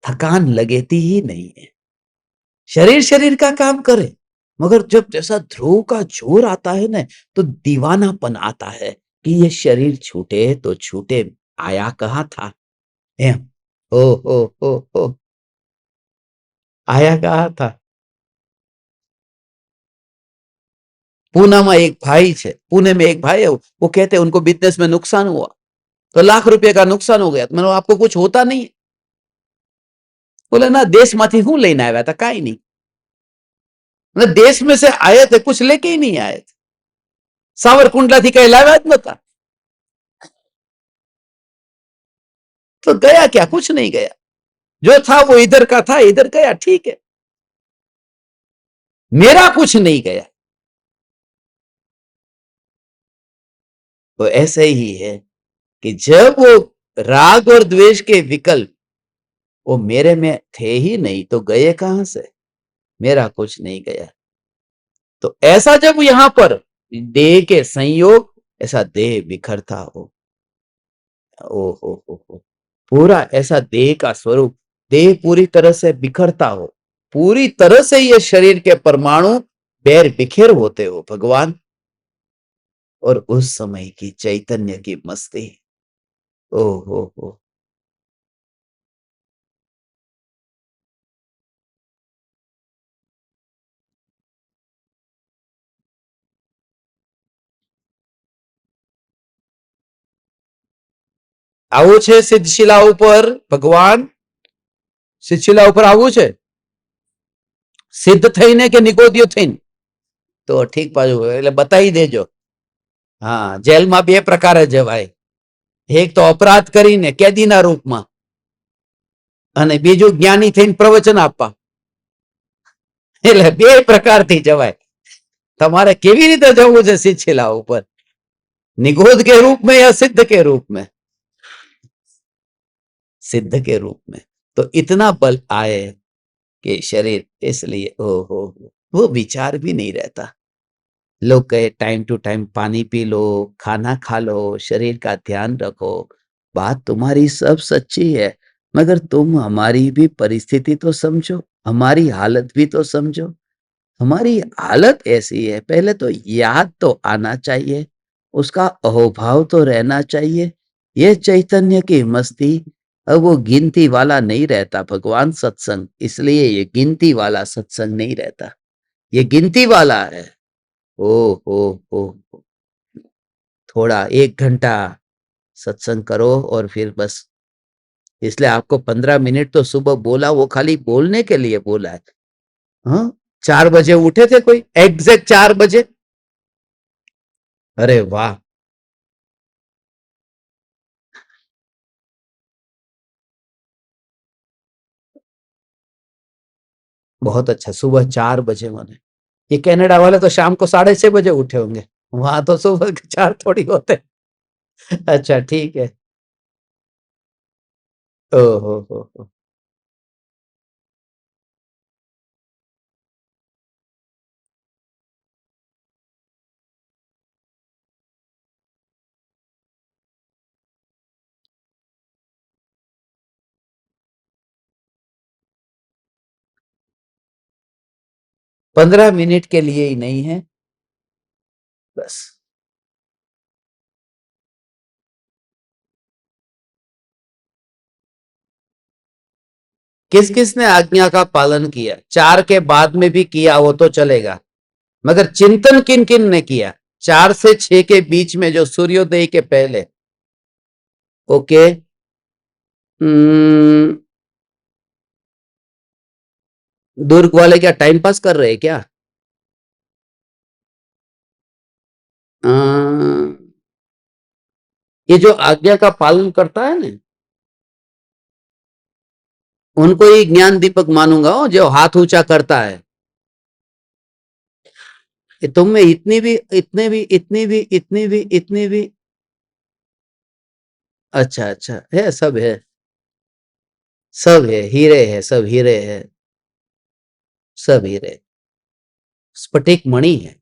थकान लगेती ही नहीं है। शरीर शरीर का काम करे, मगर जब जैसा ध्रुव का जोर आता है ना, तो दीवानापन आता है कि ये शरीर छूटे तो छूटे, आया कहाँ था। एम हो हो। आया कहा था पूना में एक भाई है, पुणे में एक भाई है, वो कहते हैं उनको बिजनेस में नुकसान हुआ, तो लाख रुपए का नुकसान हो गया, तो मैंने आपको कुछ होता नहीं? बोले ना देश माथी हूं लेने आया था, काई नहीं, मतलब देश में से आए थे, कुछ लेके ही नहीं आए थे, सावरकुंडला थी कहीं लाया नता, तो गया क्या, कुछ नहीं गया, जो था वो इधर का था, इधर गया, ठीक है, मेरा कुछ नहीं गया। तो ऐसे ही है कि जब वो राग और द्वेष के विकल्प वो मेरे में थे ही नहीं, तो गए कहां से, मेरा कुछ नहीं गया। तो ऐसा जब यहां पर देह के संयोग, ऐसा देह बिखरता हो, ओ हो, पूरा ऐसा देह का स्वरूप, देह पूरी तरह से बिखरता हो, पूरी तरह से ये शरीर के परमाणु बैर बिखेर होते हो भगवान, और उस समय की चैतन्य की मस्ती, ओ हो। આવું છે સિદ્ધશિલા ઉપર ભગવાન, સિદ્ધશિલા ઉપર આવવું છે સિદ્ધ થઈને કે નિગોદ્યો થઈને, તો ઠીક પાછું એટલે બતાવી દેજો. હા, જેલમાં બે પ્રકારે જવાય, એક તો અપરાધ કરીને કેદીના રૂપમાં, અને બીજું જ્ઞાની થઈને પ્રવચન આપવા, એટલે બે પ્રકારથી જવાય. તમારે કેવી રીતે જવું છે સિદ્ધશિલા ઉપર, निगोद के रूप में या सिद्ध के रूप में, सिद्ध के रूप में, तो इतना बल आए कि शरीर, इसलिए ओ हो, वो विचार भी नहीं रहता। लोग कहे टाइम टू टाइम पानी पी लो, खाना खा लो, शरीर का ध्यान रखो, बात तुम्हारी सब सच्ची है, मगर तुम हमारी भी परिस्थिति तो समझो, हमारी हालत भी तो समझो। हमारी हालत ऐसी है, पहले तो याद तो आना चाहिए, उसका अहोभाव तो रहना चाहिए। ये चैतन्य की मस्ती, अब वो गिनती वाला नहीं रहता भगवान सत्संग, इसलिए ये गिनती वाला सत्संग नहीं रहता, ये गिनती वाला है। ओ हो, थोड़ा 1 घंटा सत्संग करो और फिर बस, इसलिए आपको 15 मिनट तो सुबह बोला, वो खाली बोलने के लिए बोला है। हाँ, 4 बजे उठे थे कोई, एग्जैक्ट 4 बजे, अरे वाह, बहुत अच्छा, सुबह 4 बजे माने, ये कनाडा वाले तो शाम को 6:30 बजे उठे होंगे, वहां तो सुबह के 4 थोड़ी होते। अच्छा ठीक है, ओ हो। 15 मिनट के लिए ही नहीं है, बस। किस किसने आज्ञा का पालन किया, 4 के बाद में भी किया वो तो चलेगा, मगर चिंतन किन किन ने किया, 4 से 6 के बीच में, जो सूर्योदय के पहले, ओके। दुर्ग वाले क्या टाइम पास कर रहे हैं क्या? ये जो आज्ञा का पालन करता है ना, उनको ही ज्ञान दीपक मानूंगा हो, जो हाथ ऊंचा करता है। ये तुम में इतनी भी, इतने भी, इतनी भी, इतनी भी, इतनी भी, अच्छा अच्छा है, सब है, सब है, हीरे है, सब हीरे है, सब हीरे, स्फटिक मणि है,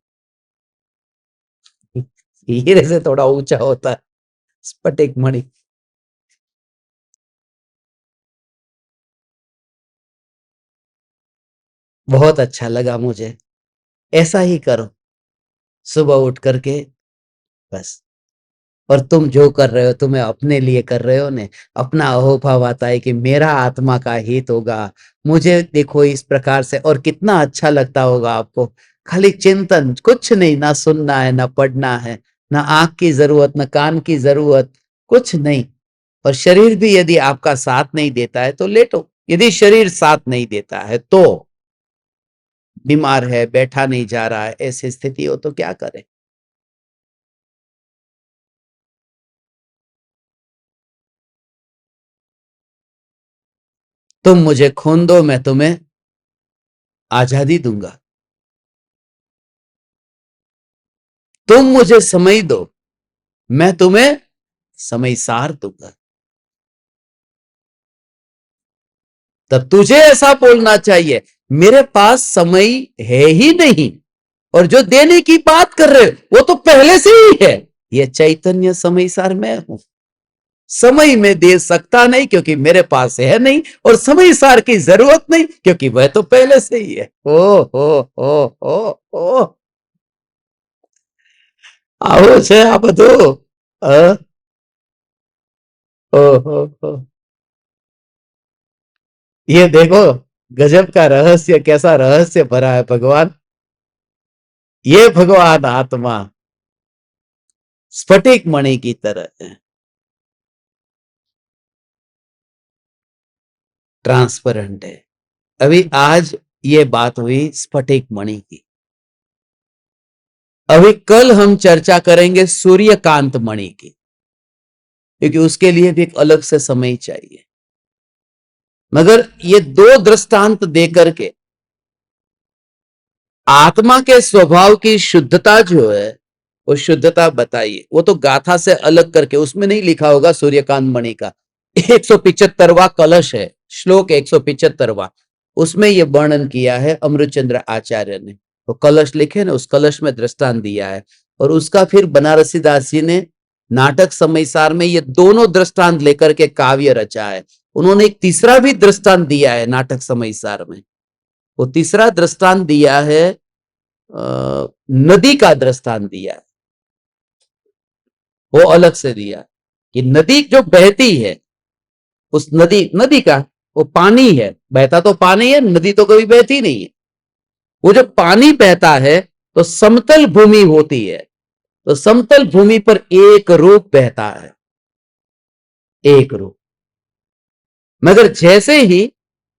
हीरे से थोड़ा ऊंचा होता है स्फटिक मणि। बहुत अच्छा लगा मुझे, ऐसा ही करो, सुबह उठ करके, बस। और तुम जो कर रहे हो तुम्हें अपने लिए कर रहे हो ने, अपना अहोभाव आता है कि मेरा आत्मा का हित होगा, मुझे देखो इस प्रकार से, और कितना अच्छा लगता होगा आपको। खाली चिंतन, कुछ नहीं, ना सुनना है, ना पढ़ना है, ना आंख की जरूरत, ना कान की जरूरत, कुछ नहीं। और शरीर भी यदि आपका साथ नहीं देता है तो लेटो। यदि शरीर साथ नहीं देता है तो, बीमार है, बैठा नहीं जा रहा है, ऐसी स्थिति हो तो क्या करें? तुम मुझे खून दो, मैं तुम्हें आजादी दूंगा। तुम मुझे समय दो, मैं तुम्हें समय सार दूंगा। तब तुझे ऐसा बोलना चाहिए, मेरे पास समय है ही नहीं, और जो देने की बात कर रहे हो वो तो पहले से ही है। ये चैतन्य समय सार मैं हूं। समय में दे सकता नहीं क्योंकि मेरे पास है नहीं, और समय सार की जरूरत नहीं क्योंकि वह तो पहले से ही है। ओ हो, આવું છે આ બધું। અ, हो। ये देखो, गजब का रहस्य, कैसा रहस्य भरा है भगवान। ये भगवान आत्मा स्फटिक मणि की तरह है, ट्रांसपेरेंट है। अभी आज ये बात हुई स्फटिक मणि की। अभी कल हम चर्चा करेंगे सूर्यकांत मणि की, क्योंकि उसके लिए भी एक अलग से समय चाहिए। मगर ये दो दृष्टांत देकर के आत्मा के स्वभाव की शुद्धता जो है, वो शुद्धता बताइए। वो तो गाथा से अलग करके, उसमें नहीं लिखा होगा सूर्यकांत मणि का 175वां कलश है, श्लोक 175वां, उसमें ये वर्णन किया है अमृतचंद्र आचार्य ने। तो कलश लिखे ना, उस कलश में दृष्टांत दिया है। और उसका फिर बनारसी दास जी ने नाटक समयसार में ये दोनों दृष्टांत लेकर के काव्य रचा है। उन्होंने एक तीसरा भी दृष्टांत दिया है नाटक समयसार में। वो तीसरा दृष्टांत दिया है, नदी का दृष्टांत दिया है, वो अलग से दिया कि नदी जो बहती है, उस नदी, नदी का वो पानी है, बहता तो पानी है, नदी तो कभी बहती नहीं है। वो जो पानी बहता है तो समतल भूमि होती है, तो समतल भूमि पर एक रूप बहता है, एक रूप। मगर जैसे ही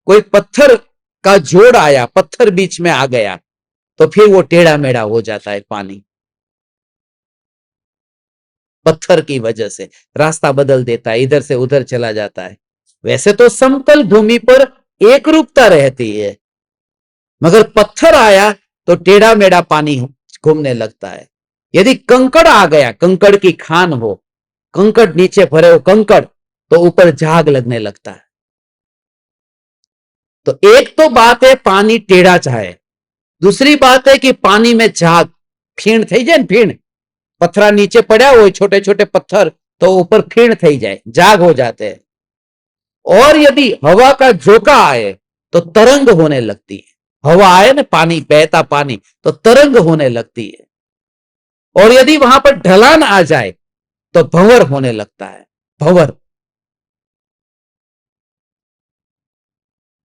कोई पत्थर का जोड़ आया, पत्थर बीच में आ गया, तो फिर वो टेढ़ा मेढ़ा हो जाता है पानी। पत्थर की वजह से रास्ता बदल देता है, इधर से उधर चला जाता है। वैसे तो समतल भूमि पर एक रूपता रहती है, मगर पत्थर आया तो टेढ़ा मेढ़ा पानी घूमने लगता है। यदि कंकड़ आ गया, कंकड़ की खान हो, कंकड़ नीचे भरे हो कंकड़, तो ऊपर झाग लगने लगता है। तो एक तो बात है पानी टेढ़ा चाहे, दूसरी बात है कि पानी में झाग, फीण थी जाए, फीण पत्थरा नीचे पड़ा हो, छोटे छोटे पत्थर, तो ऊपर फीण थी जाए, झाग हो जाते हैं। और यदि हवा का झोंका आए तो तरंग होने लगती है। हवा आए ना, पानी बहता पानी, तो तरंग होने लगती है। और यदि वहां पर ढलान आ जाए तो भंवर होने लगता है, भंवर।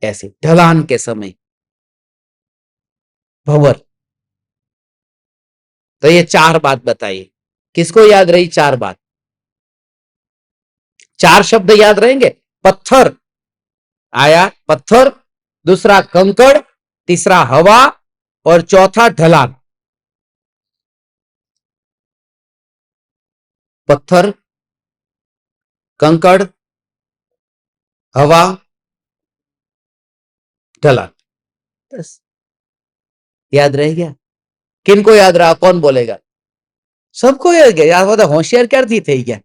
ऐसे ढलान के समय भंवर। तो ये चार बात बताइए, किसको याद रही चार बात? चार शब्द याद रहेंगे। पत्थर आया, पत्थर, दूसरा कंकड़, तीसरा हवा, और चौथा ढलान। पत्थर, कंकड़, हवा, ढलान। बस याद रह गया। किनको याद रहा? कौन बोलेगा? सबको याद गया। याद होता होशियार क्या थी थे क्या?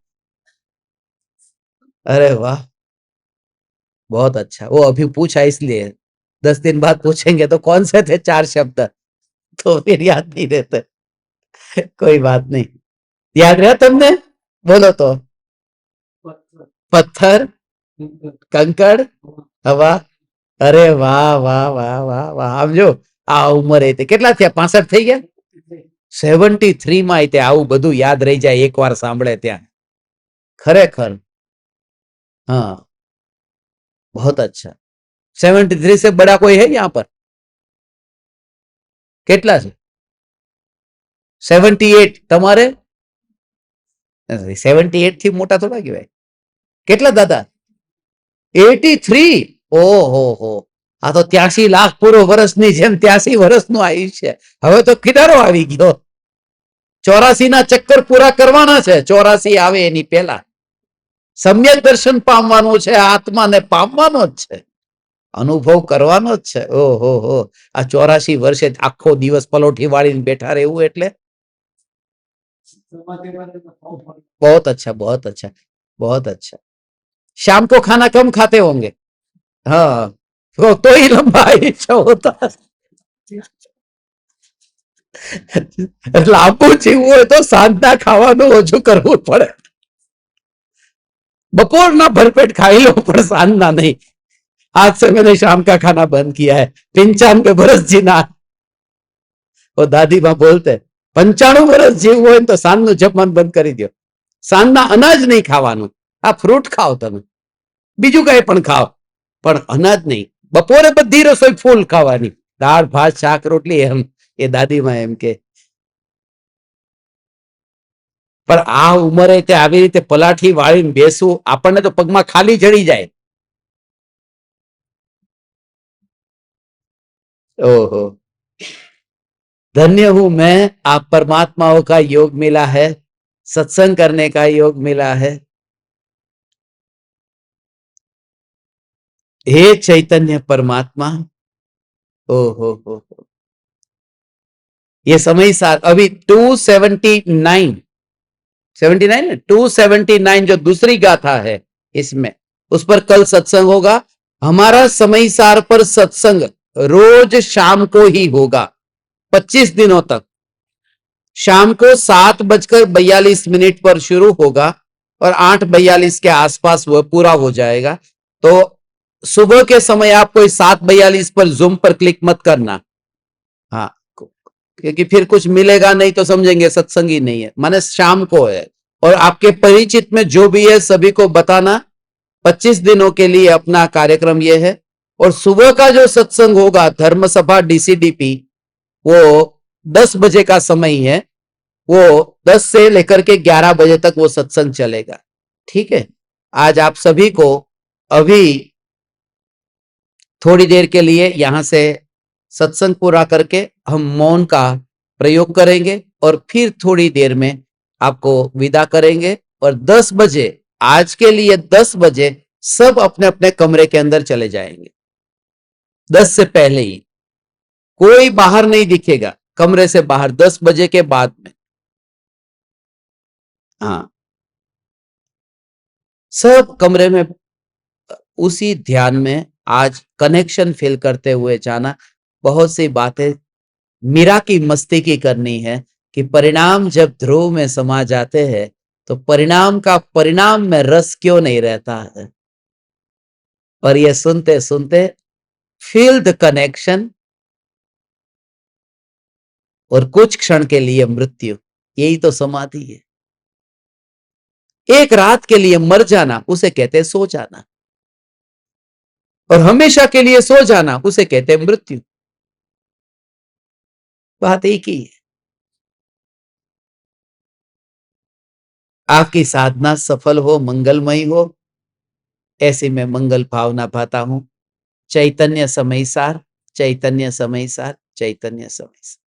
अरे वाह, बहुत अच्छा। वो अभी पूछा इसलिए, 10 दिन बाद पूछेंगे तो कौन से थे चार शब्द, तो फिर याद नहीं रहते। कोई बात नहीं, याद रहा तुमने? बोलो तो। पत्थर, कंकड़, हवा। अरे वाह वाह वाह वाह वाह, આમ જો આ ઉંમરે તે કેટલા થયા? 65 થઈ ગયા? 73 માં તે આવું બધું યાદ રહી જાય એકવાર સાંભળે ત્યાં. खरेखर हाँ, बहुत अच्छा. 73 से बड़ा कोई है यहाँ पर? કેટલા છે? 78 તમારે? 78 થી મોટા થોડા કહેવાય. કેટલા દાદા? 83. ઓહો હો, આ તો 83 લાખ પૂરો વર્ષની જેમ 83 વર્ષનું આયુષ્ય. હવે તો કિનારો આવી ગયો. 84 ના ચક્કર પૂરા કરવાના છે. 84 આવે એની પહેલા સમ્યક દર્શન પામવાનું છે, આત્માને પામવાનો જ છે, અનુભવ કરવાનો જ છે. ઓહો હો, આ 84 વર્ષે આખો દિવસ પલોઠી વાળીને બેઠા રહેવું એટલે बहुत अच्छा, बहुत अच्छा, बहुत अच्छा. शाम को खाना कम खाते होंगे? हाँ, तो ही लंबा आयुष्य होता. લાંબુ જીવવું હોય તો સાંજના ખાવાનું ઓછું કરવું પડે. બપોરના ભરપેટ खाई लो पर सांजना नहीं. आज से मैंने शाम का खाना बंद किया है. 95 वर्ष जीना. वो दादी माँ बोलते 95 વર્ષ જીવવું હોય તો સાંજનું જમવાનું બંધ કરી દો. સાંજના અનાજ નહીં ખાવાનું. આ ફ્રૂટ ખાઓ, તમે બીજું કઈ પણ ખાઓ, પણ અનાજ નહીં. બપોરે બધી રસોઈ ફૂલ ખાવાની, દાળ ભાત શાક રોટલી, એમ એ દાદીમાં એમ કે. પણ આ ઉંમરે તે આવી રીતે પલાઠી વાળીને બેસવું, આપણને તો પગમાં ખાલી જડી જાય. ओहो, धन्य हूं मैं, आप परमात्माओं का योग मिला है, सत्संग करने का योग मिला है. हे चैतन्य परमात्मा. ओहो हो, ये समय साथ अभी 279 79 279 जो दूसरी गाथा है इसमें, उस पर कल सत्संग होगा. हमारा समय सार पर सत्संग रोज शाम को ही होगा 25 दिनों तक. शाम को 7:42 पर शुरू होगा और 8:42 के आसपास वह पूरा हो जाएगा. तो सुबह के समय आप कोई 7:42 पर जूम पर क्लिक मत करना. हाँ, क्योंकि फिर कुछ मिलेगा नहीं तो समझेंगे सत्संग ही नहीं है. माने शाम को है. और आपके परिचित में जो भी है सभी को बताना. 25 दिनों के लिए अपना कार्यक्रम यह है. और सुबह का जो सत्संग होगा धर्म सभा DCDP, वो 10 बजे का समय है. वो 10 से लेकर के 11 बजे तक वो सत्संग चलेगा. ठीक है. आज आप सभी को अभी थोड़ी देर के लिए यहां से सत्संग पूरा करके हम मौन का प्रयोग करेंगे और फिर थोड़ी देर में आपको विदा करेंगे. और 10 बजे, आज के लिए 10 बजे सब अपने अपने कमरे के अंदर चले जाएंगे. 10 से पहले ही कोई बाहर नहीं दिखेगा, कमरे से बाहर 10 बजे के बाद में. हाँ, सब कमरे में उसी ध्यान में आज कनेक्शन फील करते हुए जाना. बहुत सी बातें मीरा की मस्ती की करनी है कि परिणाम जब ध्रुव में समा जाते हैं तो परिणाम का परिणाम में रस क्यों नहीं रहता है. और ये सुनते सुनते फील द कनेक्शन, और कुछ क्षण के लिए मृत्यु, यही तो समाधि है. एक रात के लिए मर जाना उसे कहते सो जाना, और हमेशा के लिए सो जाना उसे कहते मृत्यु. बात एक ही है. आपकी साधना सफल हो, मंगलमयी हो, ऐसी मैं मंगल भावना भाता हूं. चैतन्य समय सार, चैतन्य समय सार, चैतन्य समय सार.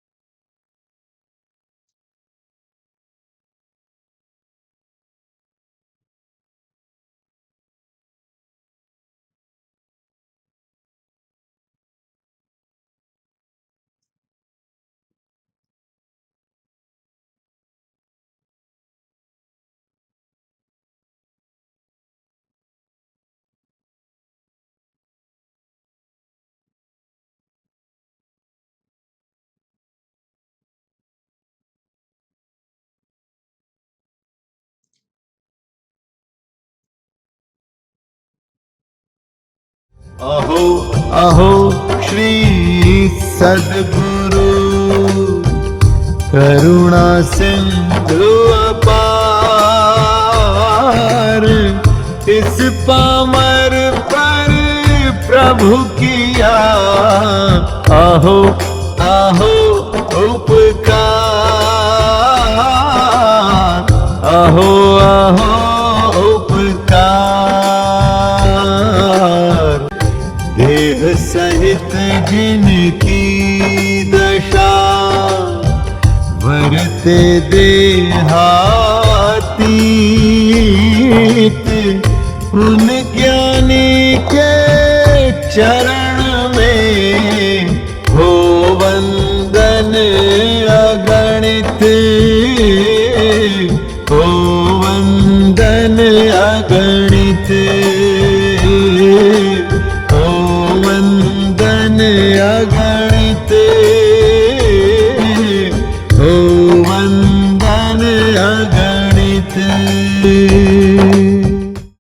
अहो अहो श्री सद्गुरु करुणा सिंधु अपार, इस पामर पर प्रभु किया आहो आहो उपकार, आहो आहो उपकार। देह सहित जिनकी दशा वरते देहातीत, उन ज्ञानी के चरण में हो वंदन अगणित, हो वंदन अगणित, हो वंदन अगणित, हो वंदन अगणित।